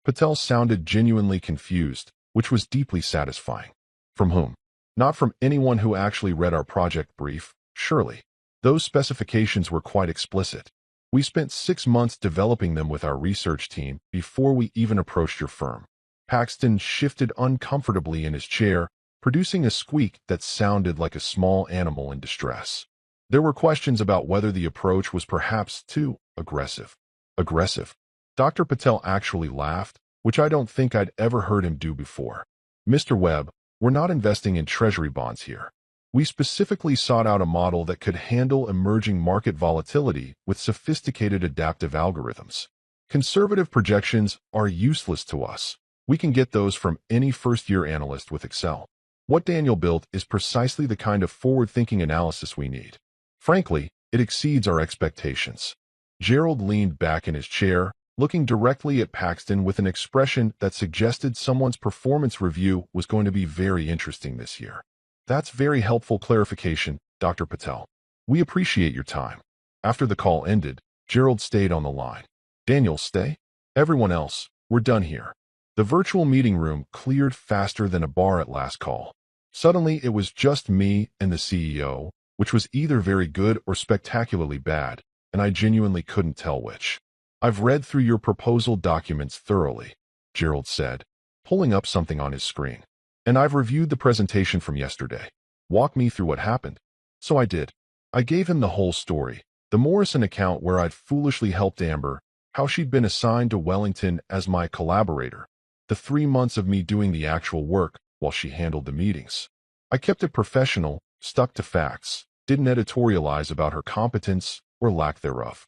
Patel sounded genuinely confused, which was deeply satisfying. From whom? Not from anyone who actually read our project brief, surely. Those specifications were quite explicit. We spent 6 months developing them with our research team before we even approached your firm. Paxton shifted uncomfortably in his chair, producing a squeak that sounded like a small animal in distress. There were questions about whether the approach was perhaps too aggressive. Aggressive? Dr. Patel actually laughed, which I don't think I'd ever heard him do before. Mr. Webb, we're not investing in treasury bonds here. We specifically sought out a model that could handle emerging market volatility with sophisticated adaptive algorithms. Conservative projections are useless to us. We can get those from any first-year analyst with Excel. What Daniel built is precisely the kind of forward-thinking analysis we need. Frankly, it exceeds our expectations. Gerald leaned back in his chair, looking directly at Paxton with an expression that suggested someone's performance review was going to be very interesting this year. That's very helpful clarification, Dr. Patel. We appreciate your time. After the call ended, Gerald stayed on the line. Daniel, stay? Everyone else, we're done here. The virtual meeting room cleared faster than a bar at last call. Suddenly, it was just me and the CEO, which was either very good or spectacularly bad, and I genuinely couldn't tell which. I've read through your proposal documents thoroughly, Gerald said, pulling up something on his screen. And I've reviewed the presentation from yesterday. Walk me through what happened. So I did. I gave him the whole story, the Morrison account where I'd foolishly helped Amber, how she'd been assigned to Wellington as my collaborator, the 3 months of me doing the actual work while she handled the meetings. I kept it professional, stuck to facts, didn't editorialize about her competence or lack thereof.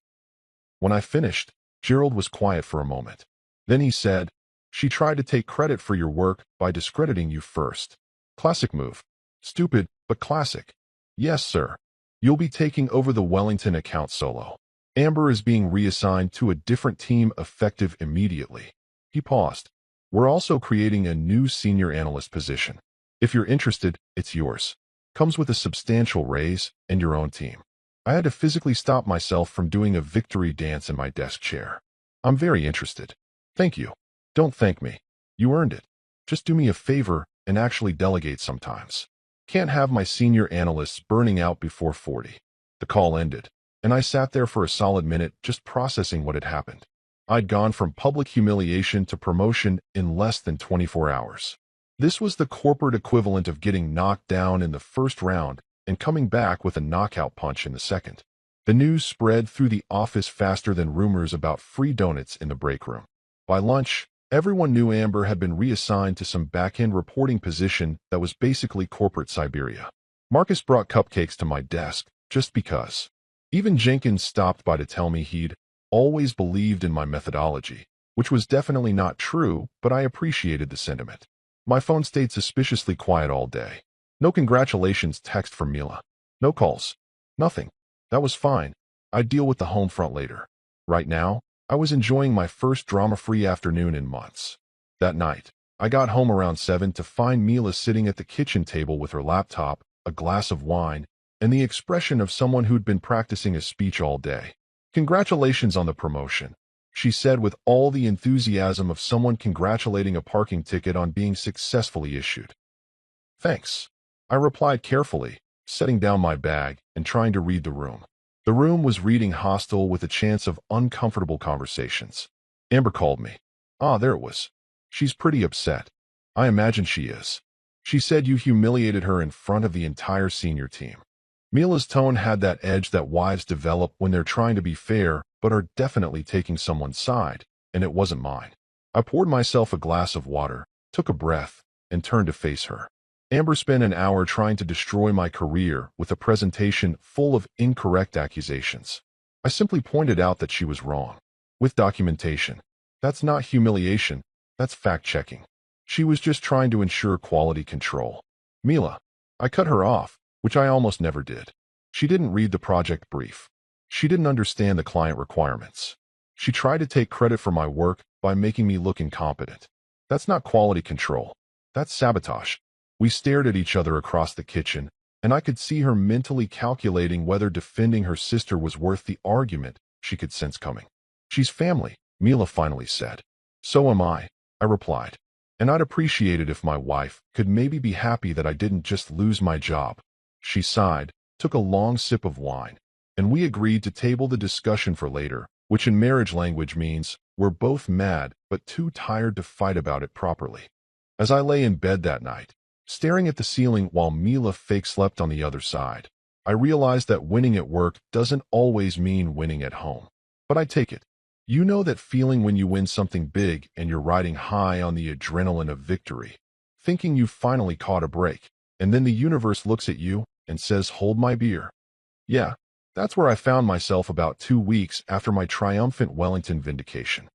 When I finished, Gerald was quiet for a moment. Then he said, she tried to take credit for your work by discrediting you first. Classic move. Stupid, but classic. Yes, sir. You'll be taking over the Wellington account solo. Amber is being reassigned to a different team effective immediately. He paused. We're also creating a new senior analyst position. If you're interested, it's yours. Comes with a substantial raise and your own team. I had to physically stop myself from doing a victory dance in my desk chair. I'm very interested. Thank you. Don't thank me. You earned it. Just do me a favor and actually delegate sometimes. Can't have my senior analysts burning out before 40. The call ended, and I sat there for a solid minute just processing what had happened. I'd gone from public humiliation to promotion in less than 24 hours. This was the corporate equivalent of getting knocked down in the first round and coming back with a knockout punch in the second. The news spread through the office faster than rumors about free donuts in the break room. By lunch, everyone knew Amber had been reassigned to some back-end reporting position that was basically corporate Siberia. Marcus brought cupcakes to my desk, just because. Even Jenkins stopped by to tell me he'd always believed in my methodology, which was definitely not true, but I appreciated the sentiment. My phone stayed suspiciously quiet all day. No congratulations text from Mila. No calls. Nothing. That was fine. I'd deal with the home front later. Right now, I was enjoying my first drama-free afternoon in months. That night, I got home around 7 to find Mila sitting at the kitchen table with her laptop, a glass of wine, and the expression of someone who'd been practicing a speech all day. Congratulations on the promotion, she said with all the enthusiasm of someone congratulating a parking ticket on being successfully issued. Thanks. I replied carefully, setting down my bag and trying to read the room. The room was reading hostile with a chance of uncomfortable conversations. Amber called me. Ah, there it was. She's pretty upset. I imagine she is. She said you humiliated her in front of the entire senior team. Mila's tone had that edge that wives develop when they're trying to be fair but are definitely taking someone's side, and it wasn't mine. I poured myself a glass of water, took a breath, and turned to face her. Amber spent an hour trying to destroy my career with a presentation full of incorrect accusations. I simply pointed out that she was wrong. With documentation. That's not humiliation, that's fact-checking. She was just trying to ensure quality control. Mila. I cut her off, which I almost never did. She didn't read the project brief. She didn't understand the client requirements. She tried to take credit for my work by making me look incompetent. That's not quality control. That's sabotage. We stared at each other across the kitchen, and I could see her mentally calculating whether defending her sister was worth the argument she could sense coming. She's family, Mila finally said. So am I replied. And I'd appreciate it if my wife could maybe be happy that I didn't just lose my job. She sighed, took a long sip of wine, and we agreed to table the discussion for later, which in marriage language means we're both mad but too tired to fight about it properly. As I lay in bed that night, staring at the ceiling while Mila fake slept on the other side, I realized that winning at work doesn't always mean winning at home. But I take it. You know that feeling when you win something big and you're riding high on the adrenaline of victory, thinking you've finally caught a break, and then the universe looks at you and says, "Hold my beer." Yeah, that's where I found myself about 2 weeks after my triumphant Wellington vindication.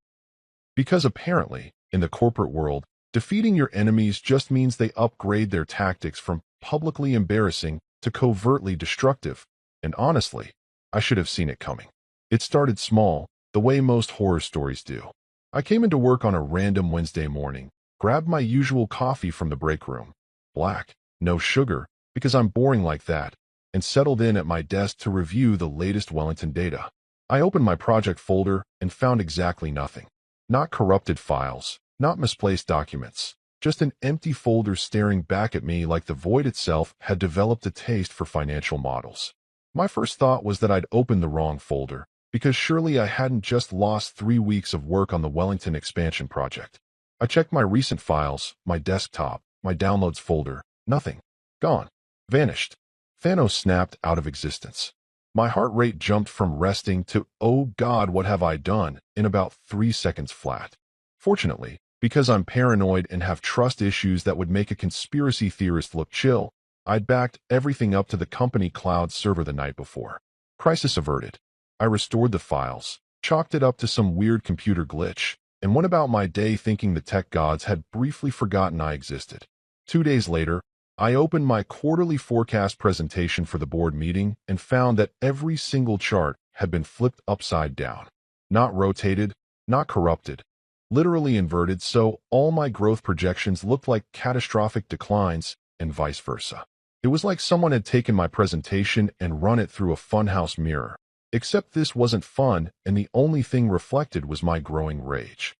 Because apparently, in the corporate world, defeating your enemies just means they upgrade their tactics from publicly embarrassing to covertly destructive, and honestly, I should have seen it coming. It started small, the way most horror stories do. I came into work on a random Wednesday morning, grabbed my usual coffee from the break room, black, no sugar, because I'm boring like that, and settled in at my desk to review the latest Wellington data. I opened my project folder and found exactly nothing. Not corrupted files, not misplaced documents, just an empty folder staring back at me like the void itself had developed a taste for financial models. My first thought was that I'd opened the wrong folder, because surely I hadn't just lost 3 weeks of work on the Wellington expansion project. I checked my recent files, my desktop, my downloads folder. Nothing. Gone. Vanished. Thanos snapped out of existence. My heart rate jumped from resting to, "Oh God, what have I done?" in about 3 seconds flat. Fortunately, because I'm paranoid and have trust issues that would make a conspiracy theorist look chill, I'd backed everything up to the company cloud server the night before. Crisis averted. I restored the files, chalked it up to some weird computer glitch, and went about my day thinking the tech gods had briefly forgotten I existed. 2 days later, I opened my quarterly forecast presentation for the board meeting and found that every single chart had been flipped upside down. Not rotated, not corrupted, literally inverted, so all my growth projections looked like catastrophic declines and vice versa. It was like someone had taken my presentation and run it through a funhouse mirror. Except this wasn't fun, and the only thing reflected was my growing rage.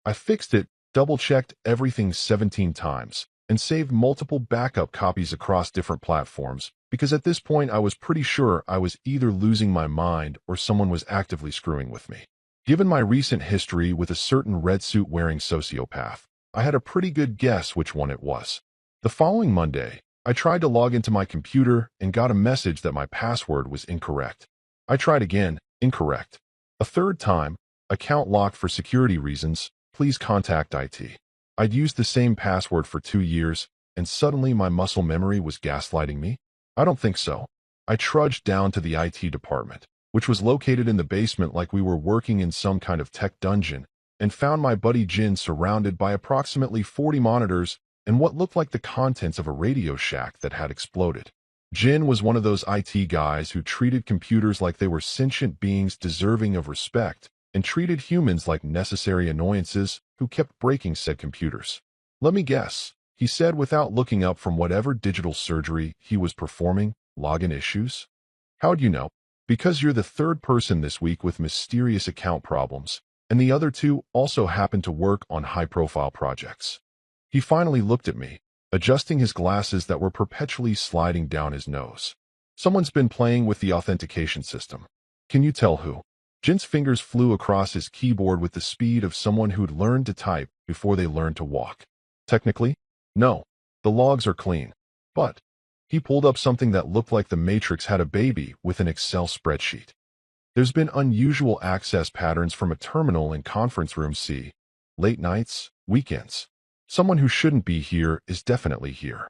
I fixed it, double-checked everything 17 times, and saved multiple backup copies across different platforms, because at this point I was pretty sure I was either losing my mind or someone was actively screwing with me. Given my recent history with a certain red suit-wearing sociopath, I had a pretty good guess which one it was. The following Monday, I tried to log into my computer and got a message that my password was incorrect. I tried again, incorrect. A third time, account locked for security reasons, please contact IT. I'd used the same password for 2 years, and suddenly my muscle memory was gaslighting me? I don't think so. I trudged down to the IT department, which was located in the basement like we were working in some kind of tech dungeon, and found my buddy Jin surrounded by approximately 40 monitors and what looked like the contents of a Radio Shack that had exploded. Jin was one of those IT guys who treated computers like they were sentient beings deserving of respect, and treated humans like necessary annoyances who kept breaking said computers. "Let me guess," he said without looking up from whatever digital surgery he was performing. "Login issues?" "How'd you know?" "Because you're the third person this week with mysterious account problems, and the other 2 also happen to work on high-profile projects." He finally looked at me, adjusting his glasses that were perpetually sliding down his nose. "Someone's been playing with the authentication system." "Can you tell who?" Jin's fingers flew across his keyboard with the speed of someone who'd learned to type before they learned to walk. "Technically, no. The logs are clean. But he pulled up something that looked like the Matrix had a baby with an Excel spreadsheet. There's been unusual access patterns from a terminal in conference room C. Late nights, weekends. Someone who shouldn't be here is definitely here.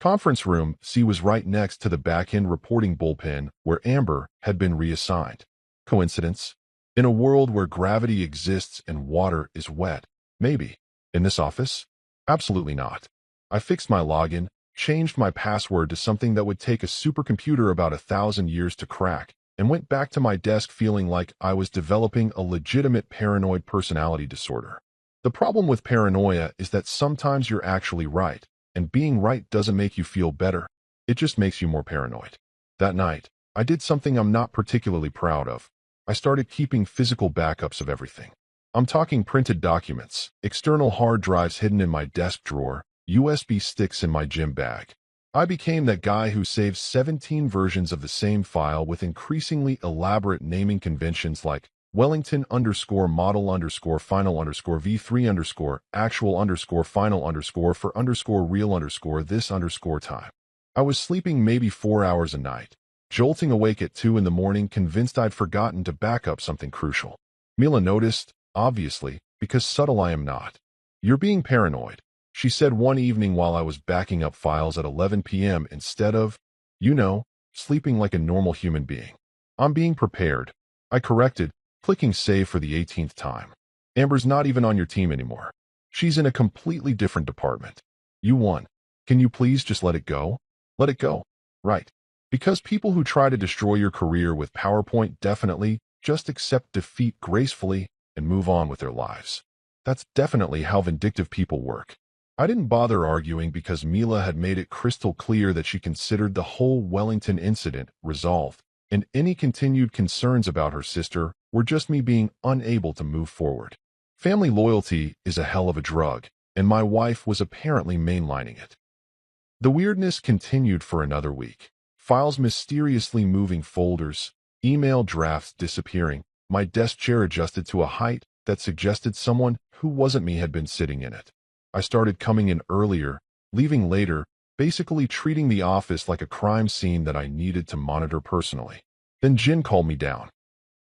Conference room C was right next to the back-end reporting bullpen where Amber had been reassigned. Coincidence? In a world where gravity exists and water is wet, maybe. In this office? Absolutely not. I fixed my login, changed my password to something that would take a supercomputer about 1,000 years to crack, and went back to my desk feeling like I was developing a legitimate paranoid personality disorder. The problem with paranoia is that sometimes you're actually right, and being right doesn't make you feel better. It just makes you more paranoid. That night, I did something I'm not particularly proud of. I started keeping physical backups of everything. I'm talking printed documents, external hard drives hidden in my desk drawer, USB sticks in my gym bag. I became that guy who saves 17 versions of the same file with increasingly elaborate naming conventions like Wellington _ model _ final _ V3 _ actual _ final _ for _ real _ this _ time. I was sleeping maybe 4 hours a night, jolting awake at 2 in the morning convinced I'd forgotten to back up something crucial. Mila noticed, obviously, because subtle I am not. "You're being paranoid," she said one evening while I was backing up files at 11 p.m. instead of, sleeping like a normal human being. "I'm being prepared," I corrected, clicking save for the 18th time. "Amber's not even on your team anymore. She's in a completely different department. You won. Can you please just let it go? Let it go." Right. Because people who try to destroy your career with PowerPoint definitely just accept defeat gracefully and move on with their lives. That's definitely how vindictive people work. I didn't bother arguing because Mila had made it crystal clear that she considered the whole Wellington incident resolved, and any continued concerns about her sister were just me being unable to move forward. Family loyalty is a hell of a drug, and my wife was apparently mainlining it. The weirdness continued for another week. Files mysteriously moving folders, email drafts disappearing, my desk chair adjusted to a height that suggested someone who wasn't me had been sitting in it. I started coming in earlier, leaving later, basically treating the office like a crime scene that I needed to monitor personally. Then Jin called me down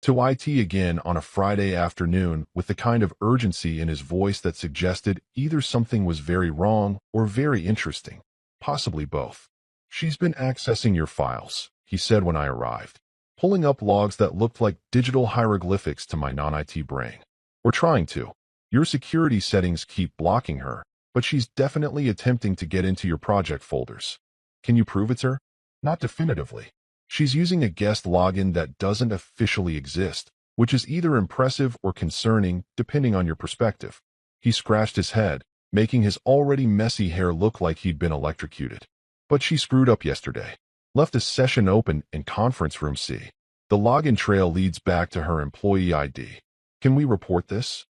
to IT again on a Friday afternoon with the kind of urgency in his voice that suggested either something was very wrong or very interesting, possibly both. "She's been accessing your files," he said when I arrived, pulling up logs that looked like digital hieroglyphics to my non-IT brain. "We're trying to. Your security settings keep blocking her, but she's definitely attempting to get into your project folders. Can you prove it's her?" "Not definitively. She's using a guest login that doesn't officially exist, which is either impressive or concerning, depending on your perspective." He scratched his head, making his already messy hair look like he'd been electrocuted. "But she screwed up yesterday. Left a session open in conference room C. The login trail leads back to her employee ID. Can we report this?"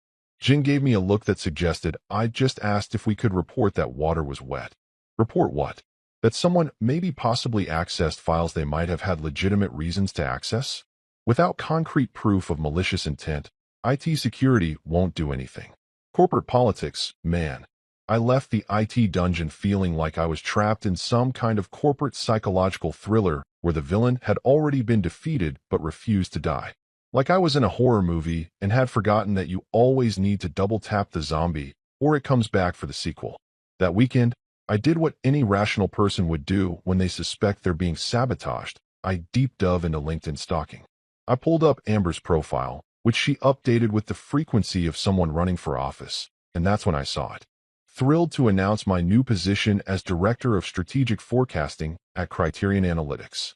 Jin gave me a look that suggested I'd just asked if we could report that water was wet. Report what? That someone maybe possibly accessed files they might have had legitimate reasons to access? Without concrete proof of malicious intent, IT security won't do anything. Corporate politics, man. I left the IT dungeon feeling like I was trapped in some kind of corporate psychological thriller where the villain had already been defeated but refused to die. Like I was in a horror movie and had forgotten that you always need to double-tap the zombie or it comes back for the sequel. That weekend, I did what any rational person would do when they suspect they're being sabotaged. I deep dove into LinkedIn stalking. I pulled up Amber's profile, which she updated with the frequency of someone running for office, and that's when I saw it. Thrilled to announce my new position as Director of Strategic Forecasting at Criterion Analytics.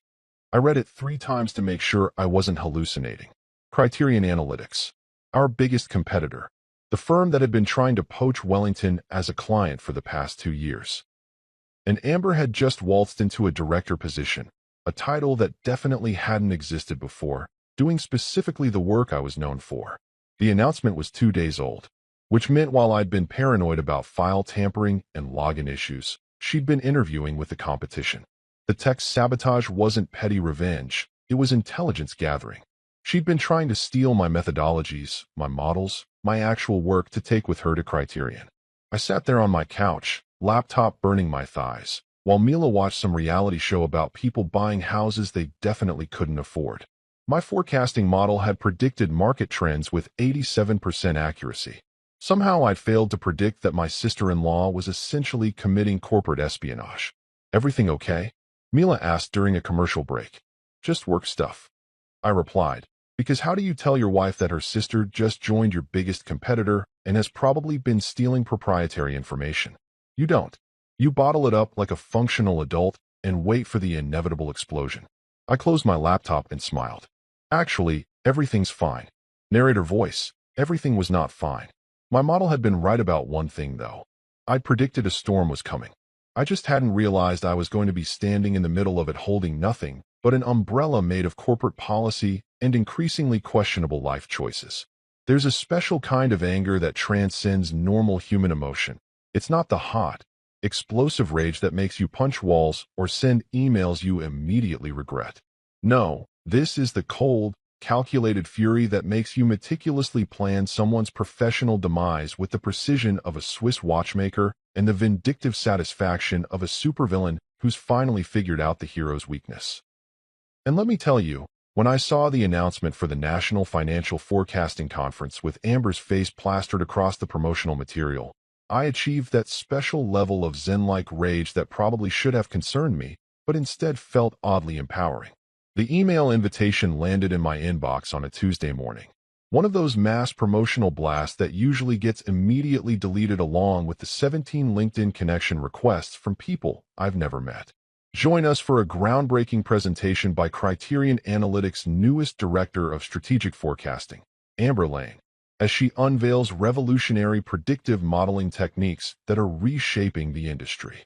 I read it 3 times to make sure I wasn't hallucinating. Criterion Analytics, our biggest competitor, the firm that had been trying to poach Wellington as a client for the past 2 years. And Amber had just waltzed into a director position, a title that definitely hadn't existed before, doing specifically the work I was known for. The announcement was 2 days old, which meant while I'd been paranoid about file tampering and login issues, she'd been interviewing with the competition. The tech sabotage wasn't petty revenge, it was intelligence gathering. She'd been trying to steal my methodologies, my models, my actual work to take with her to Criterion. I sat there on my couch, laptop burning my thighs, while Mila watched some reality show about people buying houses they definitely couldn't afford. My forecasting model had predicted market trends with 87% accuracy. Somehow I'd failed to predict that my sister-in-law was essentially committing corporate espionage. "Everything okay?" Mila asked during a commercial break. "Just work stuff," I replied. "Because how do you tell your wife that her sister just joined your biggest competitor and has probably been stealing proprietary information? You don't. You bottle it up like a functional adult and wait for the inevitable explosion." I closed my laptop and smiled. "Actually, everything's fine." Narrator voice. Everything was not fine. My model had been right about one thing, though. I'd predicted a storm was coming. I just hadn't realized I was going to be standing in the middle of it holding nothing but an umbrella made of corporate policy and increasingly questionable life choices. There's a special kind of anger that transcends normal human emotion. It's not the hot, explosive rage that makes you punch walls or send emails you immediately regret. No, this is the cold, calculated fury that makes you meticulously plan someone's professional demise with the precision of a Swiss watchmaker and the vindictive satisfaction of a supervillain who's finally figured out the hero's weakness. And let me tell you, when I saw the announcement for the National Financial Forecasting Conference with Amber's face plastered across the promotional material, I achieved that special level of zen-like rage that probably should have concerned me, but instead felt oddly empowering. The email invitation landed in my inbox on a Tuesday morning. One of those mass promotional blasts that usually gets immediately deleted along with the 17 LinkedIn connection requests from people I've never met. Join us for a groundbreaking presentation by Criterion Analytics' newest Director of Strategic Forecasting, Amber Lane, as she unveils revolutionary predictive modeling techniques that are reshaping the industry.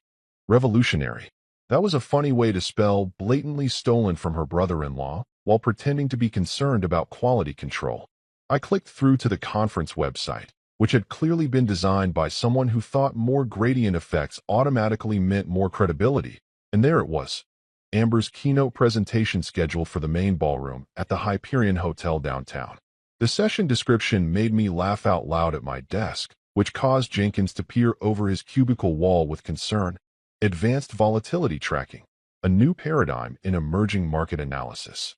Revolutionary. That was a funny way to spell blatantly stolen from her brother-in-law while pretending to be concerned about quality control. I clicked through to the conference website, which had clearly been designed by someone who thought more gradient effects automatically meant more credibility. And there it was, Amber's keynote presentation scheduled for the main ballroom at the Hyperion Hotel downtown. The session description made me laugh out loud at my desk, which caused Jenkins to peer over his cubicle wall with concern. Advanced volatility tracking, a new paradigm in emerging market analysis.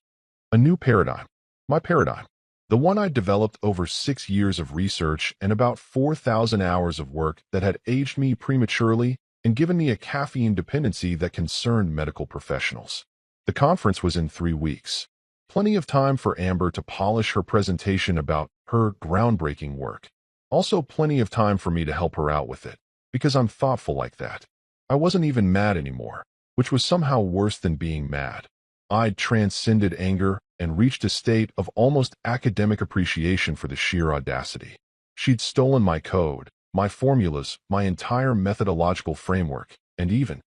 A new paradigm. My paradigm. The one I developed over 6 years of research and about 4,000 hours of work that had aged me prematurely and given me a caffeine dependency that concerned medical professionals. The conference was in 3 weeks. Plenty of time for Amber to polish her presentation about her groundbreaking work. Also plenty of time for me to help her out with it, because I'm thoughtful like that. I wasn't even mad anymore, which was somehow worse than being mad. I'd transcended anger and reached a state of almost academic appreciation for the sheer audacity. She'd stolen my code, my formulas, my entire methodological framework, and even,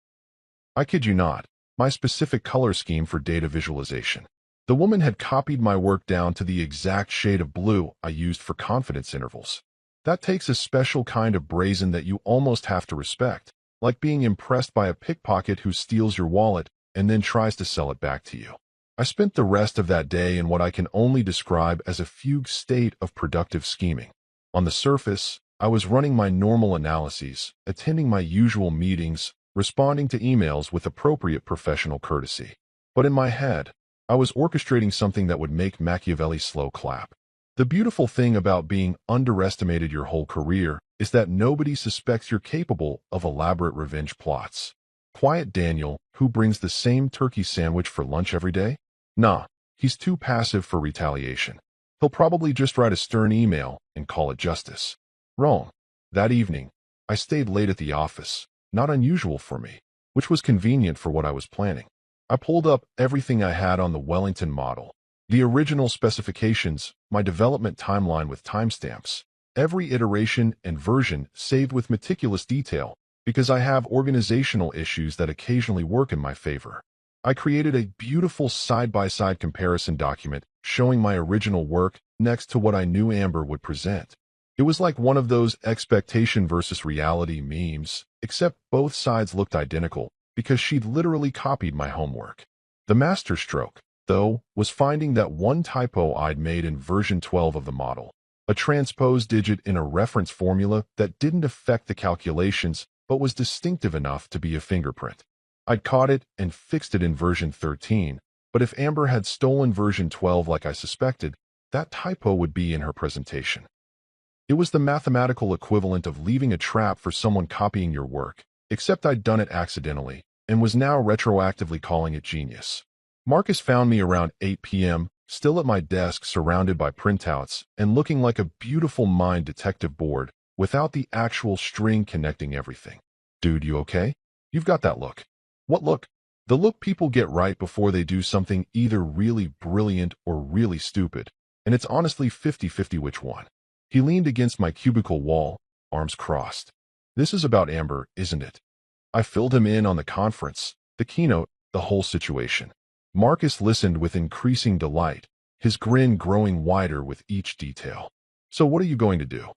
I kid you not, my specific color scheme for data visualization. The woman had copied my work down to the exact shade of blue I used for confidence intervals. That takes a special kind of brazen that you almost have to respect, like being impressed by a pickpocket who steals your wallet and then tries to sell it back to you. I spent the rest of that day in what I can only describe as a fugue state of productive scheming. On the surface, I was running my normal analyses, attending my usual meetings, responding to emails with appropriate professional courtesy. But in my head, I was orchestrating something that would make Machiavelli slow clap. The beautiful thing about being underestimated your whole career is that nobody suspects you're capable of elaborate revenge plots. Quiet Daniel, who brings the same turkey sandwich for lunch every day? Nah, he's too passive for retaliation. He'll probably just write a stern email and call it justice. Wrong. That evening, I stayed late at the office, not unusual for me, which was convenient for what I was planning. I pulled up everything I had on the Wellington model, the original specifications, my development timeline with timestamps, every iteration and version saved with meticulous detail, because I have organizational issues that occasionally work in my favor. I created a beautiful side-by-side comparison document showing my original work next to what I knew Amber would present. It was like one of those expectation versus reality memes, except both sides looked identical because she'd literally copied my homework. The masterstroke, though, was finding that one typo I'd made in version 12 of the model, a transposed digit in a reference formula that didn't affect the calculations but was distinctive enough to be a fingerprint. I'd caught it and fixed it in version 13, but if Amber had stolen version 12 like I suspected, that typo would be in her presentation. It was the mathematical equivalent of leaving a trap for someone copying your work, except I'd done it accidentally and was now retroactively calling it genius. Marcus found me around 8 p.m., still at my desk surrounded by printouts and looking like a beautiful mind detective board without the actual string connecting everything. Dude, you okay? You've got that look. What look? The look people get right before they do something either really brilliant or really stupid, and it's honestly 50-50 which one. He leaned against my cubicle wall, arms crossed. This is about Amber, isn't it? I filled him in on the conference, the keynote, the whole situation. Marcus listened with increasing delight, his grin growing wider with each detail. So what are you going to do?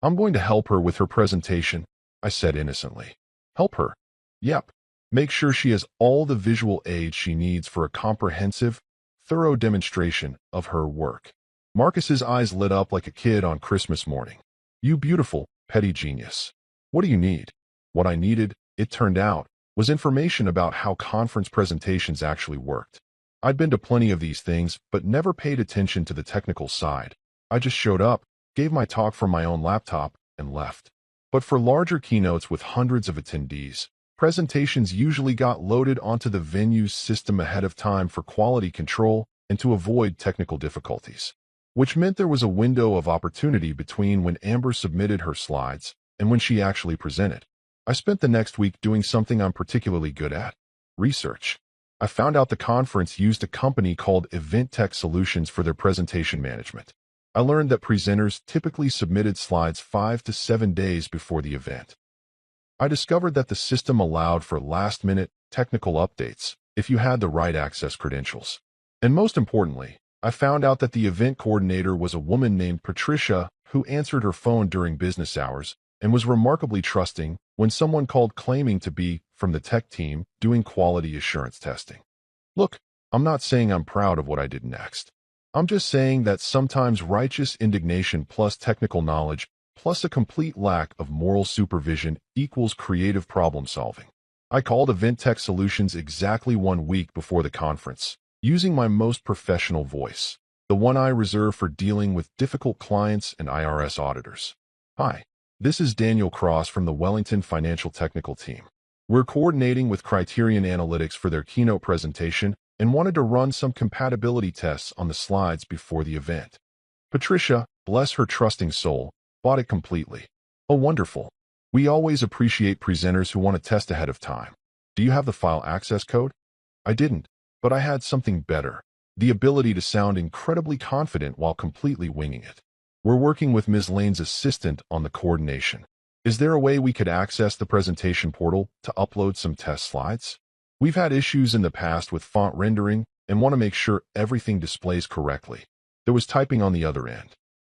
I'm going to help her with her presentation, I said innocently. Help her? Yep. Make sure she has all the visual aids she needs for a comprehensive, thorough demonstration of her work. Marcus's eyes lit up like a kid on Christmas morning. You beautiful, petty genius. What do you need? What I needed, it turned out, was information about how conference presentations actually worked. I'd been to plenty of these things, but never paid attention to the technical side. I just showed up, gave my talk from my own laptop, and left. But for larger keynotes with hundreds of attendees, presentations usually got loaded onto the venue's system ahead of time for quality control and to avoid technical difficulties, which meant there was a window of opportunity between when Amber submitted her slides and when she actually presented. I spent the next week doing something I'm particularly good at: research. I found out the conference used a company called Event Tech Solutions for their presentation management. I learned that presenters typically submitted slides 5 to 7 days before the event. I discovered that the system allowed for last-minute technical updates if you had the right access credentials. And most importantly, I found out that the event coordinator was a woman named Patricia who answered her phone during business hours and was remarkably trusting when someone called claiming to be from the tech team doing quality assurance testing. Look, I'm not saying I'm proud of what I did next. I'm just saying that sometimes righteous indignation plus technical knowledge plus a complete lack of moral supervision equals creative problem solving. I called Event Tech Solutions exactly 1 week before the conference, using my most professional voice, the one I reserve for dealing with difficult clients and IRS auditors. Hi, this is Daniel Cross from the Wellington Financial Technical Team. We're coordinating with Criterion Analytics for their keynote presentation and wanted to run some compatibility tests on the slides before the event. Patricia, bless her trusting soul, bought it completely. Oh, wonderful. We always appreciate presenters who want to test ahead of time. Do you have the file access code? I didn't, but I had something better: the ability to sound incredibly confident while completely winging it. We're working with Ms. Lane's assistant on the coordination. Is there a way we could access the presentation portal to upload some test slides? We've had issues in the past with font rendering and want to make sure everything displays correctly. There was typing on the other end.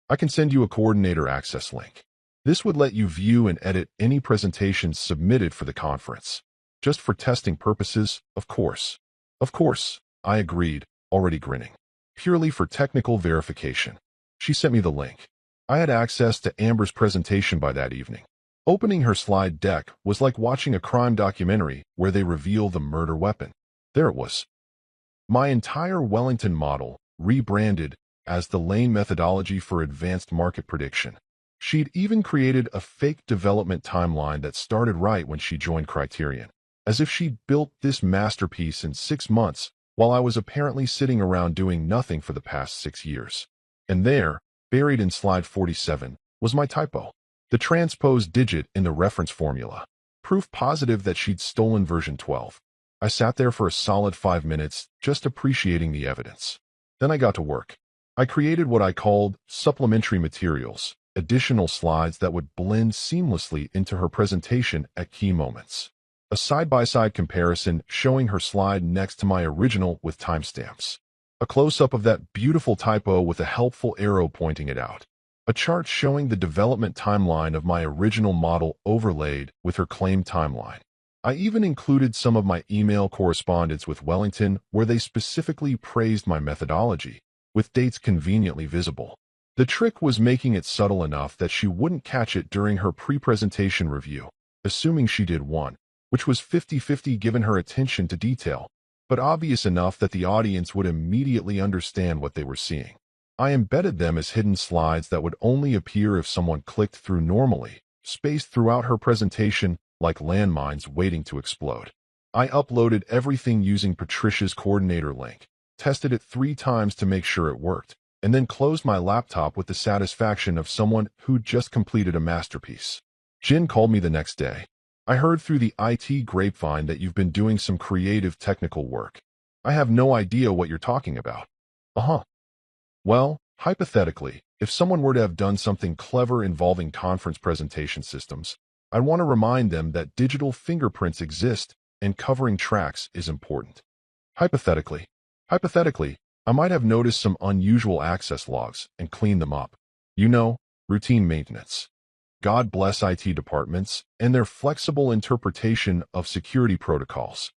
I can send you a coordinator access link. This would let you view and edit any presentations submitted for the conference. Just for testing purposes, of course. Of course, I agreed, already grinning. Purely for technical verification. She sent me the link. I had access to Amber's presentation by that evening. Opening her slide deck was like watching a crime documentary where they reveal the murder weapon. There it was. My entire Wellington model, rebranded as the Lane methodology for advanced market prediction. She'd even created a fake development timeline that started right when she joined Criterion, as if she'd built this masterpiece in 6 months while I was apparently sitting around doing nothing for the past 6 years. And there, buried in slide 47, was my typo. The transposed digit in the reference formula. Proof positive that she'd stolen version 12. I sat there for a solid 5 minutes, just appreciating the evidence. Then I got to work. I created what I called supplementary materials, additional slides that would blend seamlessly into her presentation at key moments. A side-by-side comparison showing her slide next to my original with timestamps. A close-up of that beautiful typo with a helpful arrow pointing it out. A chart showing the development timeline of my original model overlaid with her claimed timeline. I even included some of my email correspondence with Wellington where they specifically praised my methodology, with dates conveniently visible. The trick was making it subtle enough that she wouldn't catch it during her pre-presentation review. assuming she did one, which was 50-50 given her attention to detail, but obvious enough that the audience would immediately understand what they were seeing. I embedded them as hidden slides that would only appear if someone clicked through normally, spaced throughout her presentation like landmines waiting to explode. I uploaded everything using Patricia's coordinator link, tested it 3 times to make sure it worked, and then closed my laptop with the satisfaction of someone who'd just completed a masterpiece. Jin called me the next day. I heard through the IT grapevine that you've been doing some creative technical work. I have no idea what you're talking about. Uh-huh. Well, hypothetically, if someone were to have done something clever involving conference presentation systems, I'd want to remind them that digital fingerprints exist and covering tracks is important. Hypothetically, I might have noticed some unusual access logs and cleaned them up. You know, routine maintenance. God bless IT departments and their flexible interpretation of security protocols.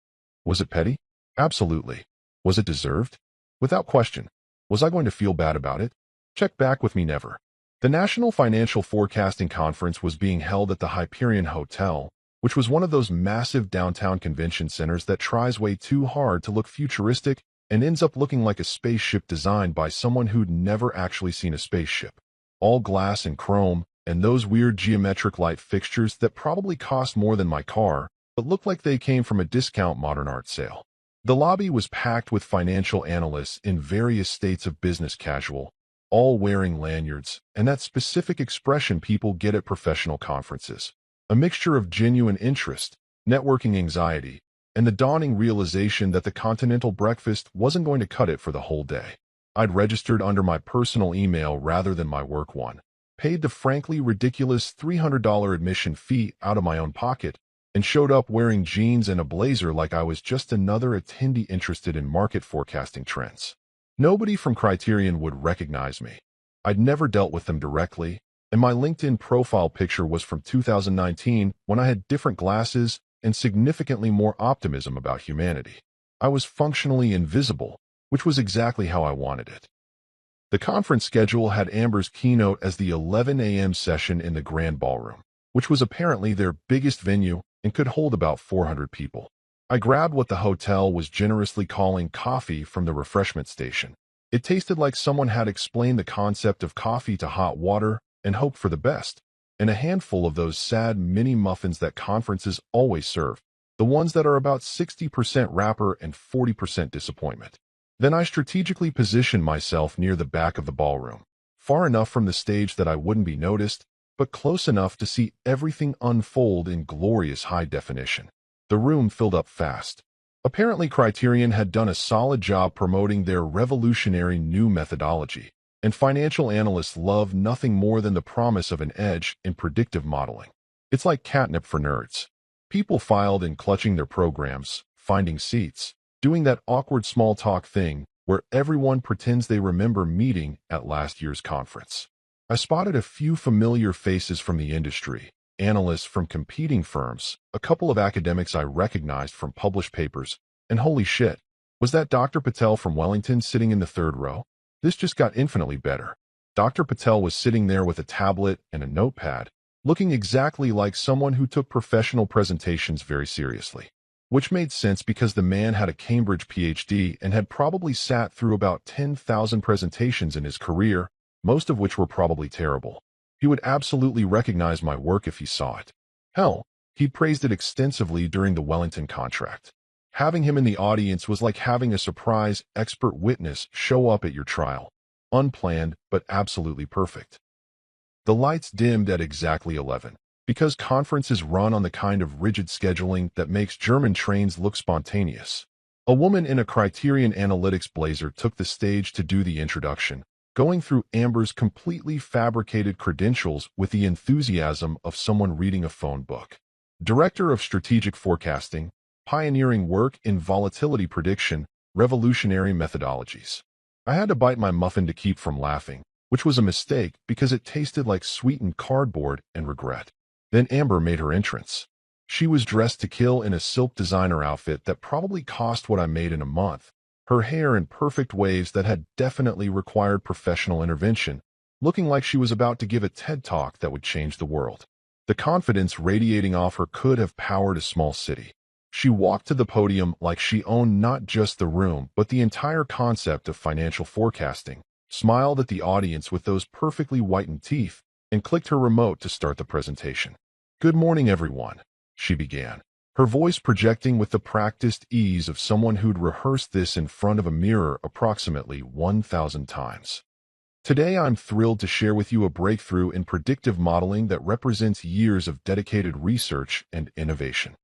Was it petty? Absolutely. Was it deserved? Without question. Was I going to feel bad about it? Check back with me never. The National Financial Forecasting Conference was being held at the Hyperion Hotel, which was one of those massive downtown convention centers that tries way too hard to look futuristic and ends up looking like a spaceship designed by someone who'd never actually seen a spaceship. All glass and chrome, and those weird geometric light fixtures that probably cost more than my car, but looked like they came from a discount modern art sale. The lobby was packed with financial analysts in various states of business casual, all wearing lanyards, and that specific expression people get at professional conferences. A mixture of genuine interest, networking anxiety, and the dawning realization that the continental breakfast wasn't going to cut it for the whole day. I'd registered under my personal email rather than my work one, paid the frankly ridiculous $300 admission fee out of my own pocket, and showed up wearing jeans and a blazer like I was just another attendee interested in market forecasting trends. Nobody from Criterion would recognize me. I'd never dealt with them directly, and my LinkedIn profile picture was from 2019 when I had different glasses and significantly more optimism about humanity. I was functionally invisible, which was exactly how I wanted it. The conference schedule had Amber's keynote as the 11 a.m. session in the Grand Ballroom, which was apparently their biggest venue and could hold about 400 people. I grabbed what the hotel was generously calling coffee from the refreshment station. It tasted like someone had explained the concept of coffee to hot water and hoped for the best, and a handful of those sad mini muffins that conferences always serve, the ones that are about 60% wrapper and 40% disappointment. Then I strategically positioned myself near the back of the ballroom, far enough from the stage that I wouldn't be noticed, but close enough to see everything unfold in glorious high definition. The room filled up fast. Apparently Criterion had done a solid job promoting their revolutionary new methodology, and financial analysts love nothing more than the promise of an edge in predictive modeling. It's like catnip for nerds. People filed in clutching their programs, finding seats, doing that awkward small talk thing where everyone pretends they remember meeting at last year's conference. I spotted a few familiar faces from the industry, analysts from competing firms, a couple of academics I recognized from published papers, and holy shit, was that Dr. Patel from Wellington sitting in the third row? This just got infinitely better. Dr. Patel was sitting there with a tablet and a notepad, looking exactly like someone who took professional presentations very seriously. Which made sense because the man had a Cambridge PhD and had probably sat through about 10,000 presentations in his career, most of which were probably terrible. He would absolutely recognize my work if he saw it. Hell, he praised it extensively during the Wellington contract. Having him in the audience was like having a surprise expert witness show up at your trial. Unplanned, but absolutely perfect. The lights dimmed at exactly 11. Because conferences run on the kind of rigid scheduling that makes German trains look spontaneous. A woman in a Criterion Analytics blazer took the stage to do the introduction, going through Amber's completely fabricated credentials with the enthusiasm of someone reading a phone book. Director of Strategic Forecasting, pioneering work in volatility prediction, revolutionary methodologies. I had to bite my muffin to keep from laughing, which was a mistake because it tasted like sweetened cardboard and regret. Then Amber made her entrance. She was dressed to kill in a silk designer outfit that probably cost what I made in a month, her hair in perfect waves that had definitely required professional intervention, looking like she was about to give a TED Talk that would change the world. The confidence radiating off her could have powered a small city. She walked to the podium like she owned not just the room, but the entire concept of financial forecasting, smiled at the audience with those perfectly whitened teeth, and clicked her remote to start the presentation. "Good morning, everyone," she began, her voice projecting with the practiced ease of someone who'd rehearsed this in front of a mirror approximately 1,000 times. "Today, I'm thrilled to share with you a breakthrough in predictive modeling that represents years of dedicated research and innovation."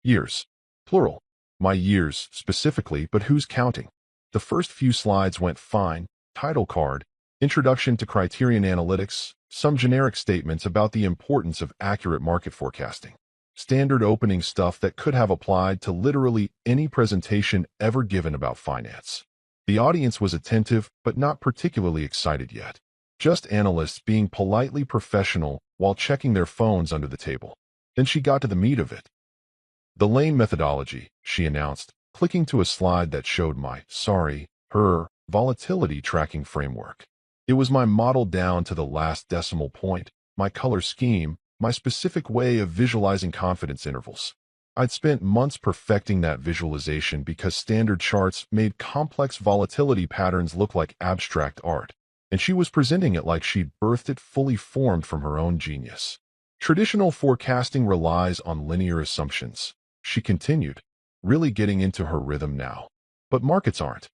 Years. Plural. My years, specifically, but who's counting? The first few slides went fine. Title card, introduction to criterion analytics, some generic statements about the importance of accurate market forecasting. Standard opening stuff that could have applied to literally any presentation ever given about finance. The audience was attentive, but not particularly excited yet. Just analysts being politely professional while checking their phones under the table. Then she got to the meat of it. "The Lane methodology," she announced, clicking to a slide that showed her volatility tracking framework. It was my model down to the last decimal point, my color scheme, my specific way of visualizing confidence intervals. I'd spent months perfecting that visualization because standard charts made complex volatility patterns look like abstract art, and she was presenting it like she'd birthed it fully formed from her own genius. "Traditional forecasting relies on linear assumptions," she continued, really getting into her rhythm now. "But markets aren't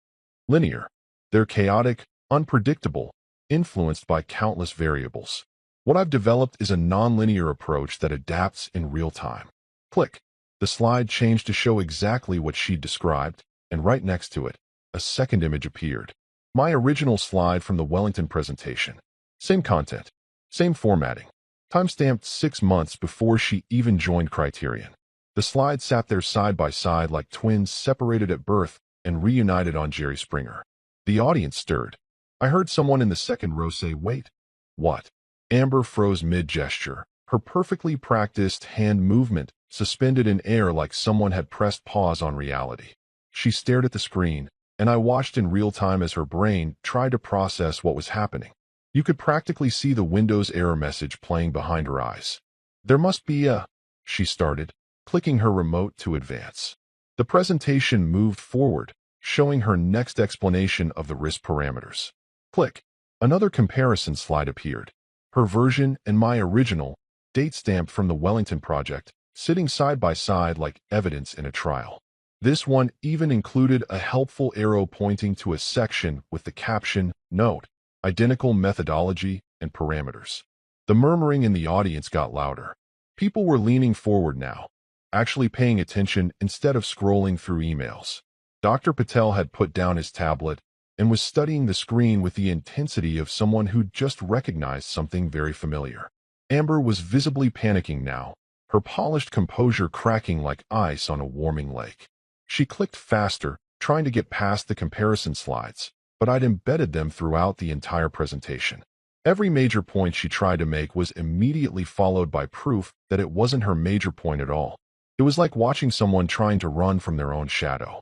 linear. They're chaotic, unpredictable, influenced by countless variables. What I've developed is a nonlinear approach that adapts in real time." Click. The slide changed to show exactly what she'd described, and right next to it, a second image appeared. My original slide from the Wellington presentation. Same content, same formatting. Timestamped 6 months before she even joined Criterion. The slides sat there side by side like twins separated at birth and reunited on Jerry Springer. The audience stirred. I heard someone in the second row say, "Wait, what?" Amber froze mid-gesture, her perfectly practiced hand movement suspended in air like someone had pressed pause on reality. She stared at the screen, and I watched in real time as her brain tried to process what was happening. You could practically see the Windows error message playing behind her eyes. "There must be a..." she started, clicking her remote to advance. The presentation moved forward, showing her next explanation of the risk parameters. Click. Another comparison slide appeared. Her version and my original, date stamped from the Wellington project, sitting side by side like evidence in a trial. This one even included a helpful arrow pointing to a section with the caption, "Note, identical methodology and parameters." The murmuring in the audience got louder. People were leaning forward now, actually paying attention instead of scrolling through emails. Dr. Patel had put down his tablet and was studying the screen with the intensity of someone who'd just recognized something very familiar. Amber was visibly panicking now, her polished composure cracking like ice on a warming lake. She clicked faster, trying to get past the comparison slides, but I'd embedded them throughout the entire presentation. Every major point she tried to make was immediately followed by proof that it wasn't her major point at all. It was like watching someone trying to run from their own shadow.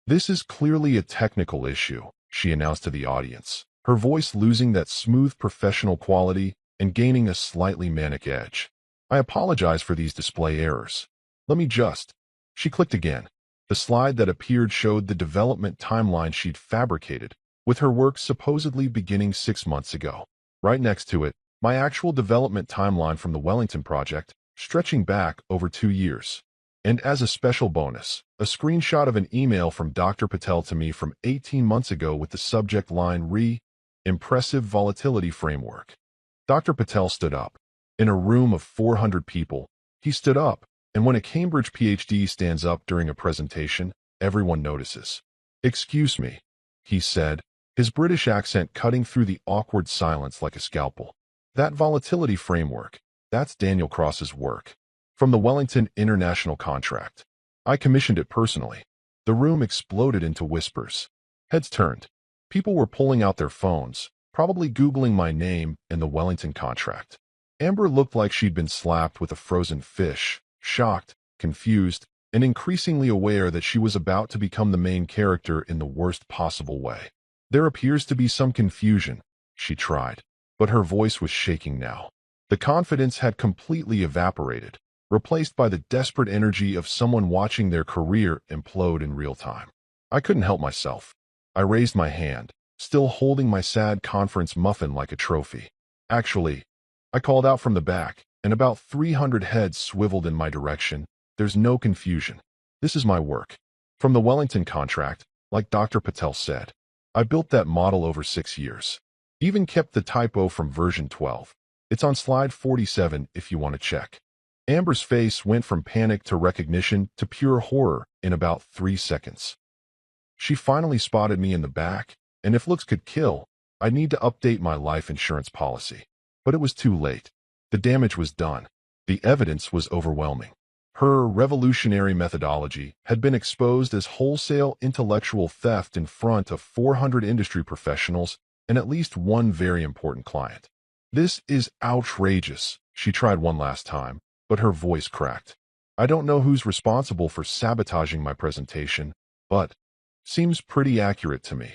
"This is clearly a technical issue," she announced to the audience, her voice losing that smooth professional quality and gaining a slightly manic edge. "I apologize for these display errors. Let me just..." She clicked again. The slide that appeared showed the development timeline she'd fabricated, with her work supposedly beginning 6 months ago. Right next to it, my actual development timeline from the Wellington project, stretching back over 2 years. And as a special bonus, a screenshot of an email from Dr. Patel to me from 18 months ago with the subject line Impressive Volatility Framework. Dr. Patel stood up. In a room of 400 people, he stood up, and when a Cambridge PhD stands up during a presentation, everyone notices. "Excuse me," he said, his British accent cutting through the awkward silence like a scalpel. "That volatility framework, that's Daniel Cross's work. From the Wellington International Contract. I commissioned it personally." The room exploded into whispers. Heads turned. People were pulling out their phones, probably Googling my name and the Wellington contract. Amber looked like she'd been slapped with a frozen fish, shocked, confused, and increasingly aware that she was about to become the main character in the worst possible way. "There appears to be some confusion," she tried, but her voice was shaking now. The confidence had completely evaporated, replaced by the desperate energy of someone watching their career implode in real time. I couldn't help myself. I raised my hand, still holding my sad conference muffin like a trophy. Actually, I called out from the back, and about 300 heads swiveled in my direction. There's no confusion. This is my work. From the Wellington contract, like Dr. Patel said. I built that model over 6 years. Even kept the typo from version 12. It's on slide 47 if you want to check. Amber's face went from panic to recognition to pure horror in about 3 seconds. She finally spotted me in the back, and if looks could kill, I'd need to update my life insurance policy. But it was too late. The damage was done. The evidence was overwhelming. Her revolutionary methodology had been exposed as wholesale intellectual theft in front of 400 industry professionals and at least one very important client. This is outrageous. She tried one last time, but her voice cracked. I don't know who's responsible for sabotaging my presentation, but seems pretty accurate to me,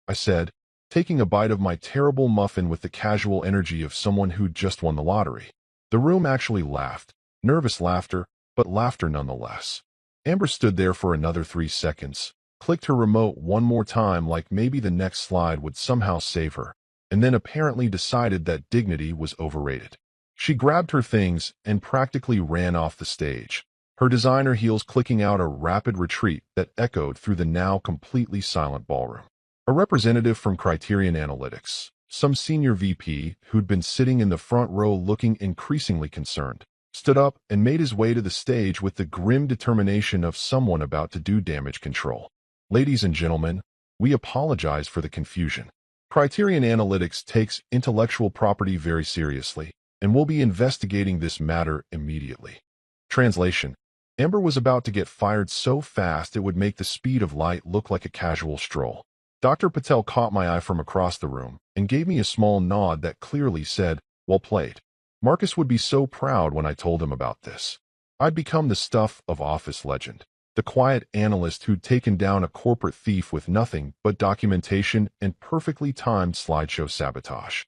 I said, taking a bite of my terrible muffin with the casual energy of someone who'd just won the lottery. The room actually laughed, nervous laughter, but laughter nonetheless. Amber stood there for another 3 seconds, clicked her remote one more time like maybe the next slide would somehow save her, and then apparently decided that dignity was overrated. She grabbed her things and practically ran off the stage, her designer heels clicking out a rapid retreat that echoed through the now completely silent ballroom. A representative from Criterion Analytics, some senior VP who'd been sitting in the front row looking increasingly concerned, stood up and made his way to the stage with the grim determination of someone about to do damage control. Ladies and gentlemen, we apologize for the confusion. Criterion Analytics takes intellectual property very seriously, and will be investigating this matter immediately. Translation: Amber was about to get fired so fast it would make the speed of light look like a casual stroll. Dr. Patel caught my eye from across the room and gave me a small nod that clearly said, "Well played." Marcus would be so proud when I told him about this. I'd become the stuff of office legend, the quiet analyst who'd taken down a corporate thief with nothing but documentation and perfectly timed slideshow sabotage.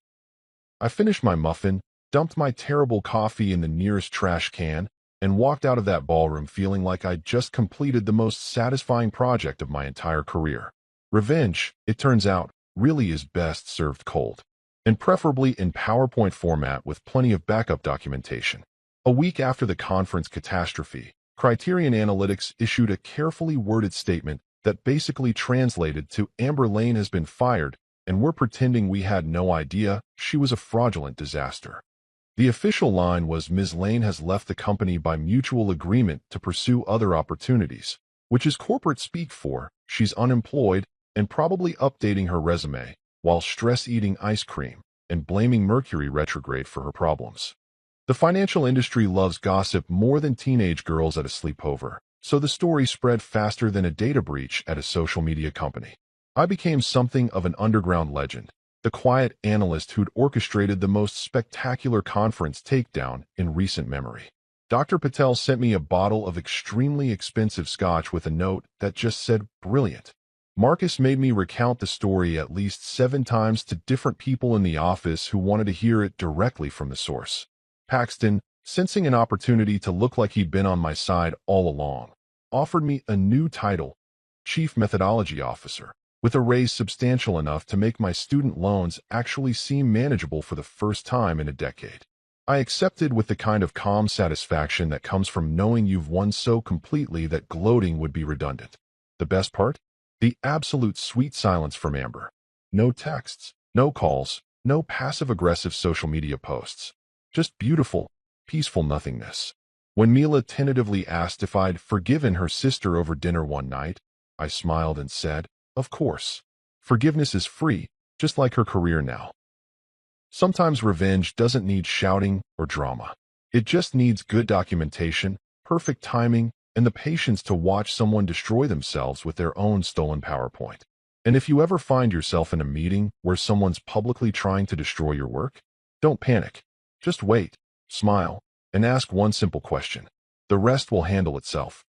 I finished my muffin, dumped my terrible coffee in the nearest trash can, and walked out of that ballroom feeling like I'd just completed the most satisfying project of my entire career. Revenge, it turns out, really is best served cold, and preferably in PowerPoint format with plenty of backup documentation. A week after the conference catastrophe, Criterion Analytics issued a carefully worded statement that basically translated to "Amber Lane has been fired, and we're pretending we had no idea she was a fraudulent disaster." The official line was, "Ms. Lane has left the company by mutual agreement to pursue other opportunities," which is corporate speak for she's unemployed and probably updating her resume while stress-eating ice cream and blaming Mercury retrograde for her problems. The financial industry loves gossip more than teenage girls at a sleepover, so the story spread faster than a data breach at a social media company. I became something of an underground legend, the quiet analyst who'd orchestrated the most spectacular conference takedown in recent memory. Dr. Patel sent me a bottle of extremely expensive scotch with a note that just said, "Brilliant." Marcus made me recount the story at least 7 times to different people in the office who wanted to hear it directly from the source. Paxton, sensing an opportunity to look like he'd been on my side all along, offered me a new title, Chief Methodology Officer, with a raise substantial enough to make my student loans actually seem manageable for the first time in a decade. I accepted with the kind of calm satisfaction that comes from knowing you've won so completely that gloating would be redundant. The best part? The absolute sweet silence from Amber. No texts, no calls, no passive-aggressive social media posts. Just beautiful, peaceful nothingness. When Mila tentatively asked if I'd forgiven her sister over dinner one night, I smiled and said, "Of course. Forgiveness is free, just like her career now." Sometimes revenge doesn't need shouting or drama. It just needs good documentation, perfect timing, and the patience to watch someone destroy themselves with their own stolen PowerPoint. And if you ever find yourself in a meeting where someone's publicly trying to destroy your work, don't panic. Just wait, smile, and ask one simple question. The rest will handle itself.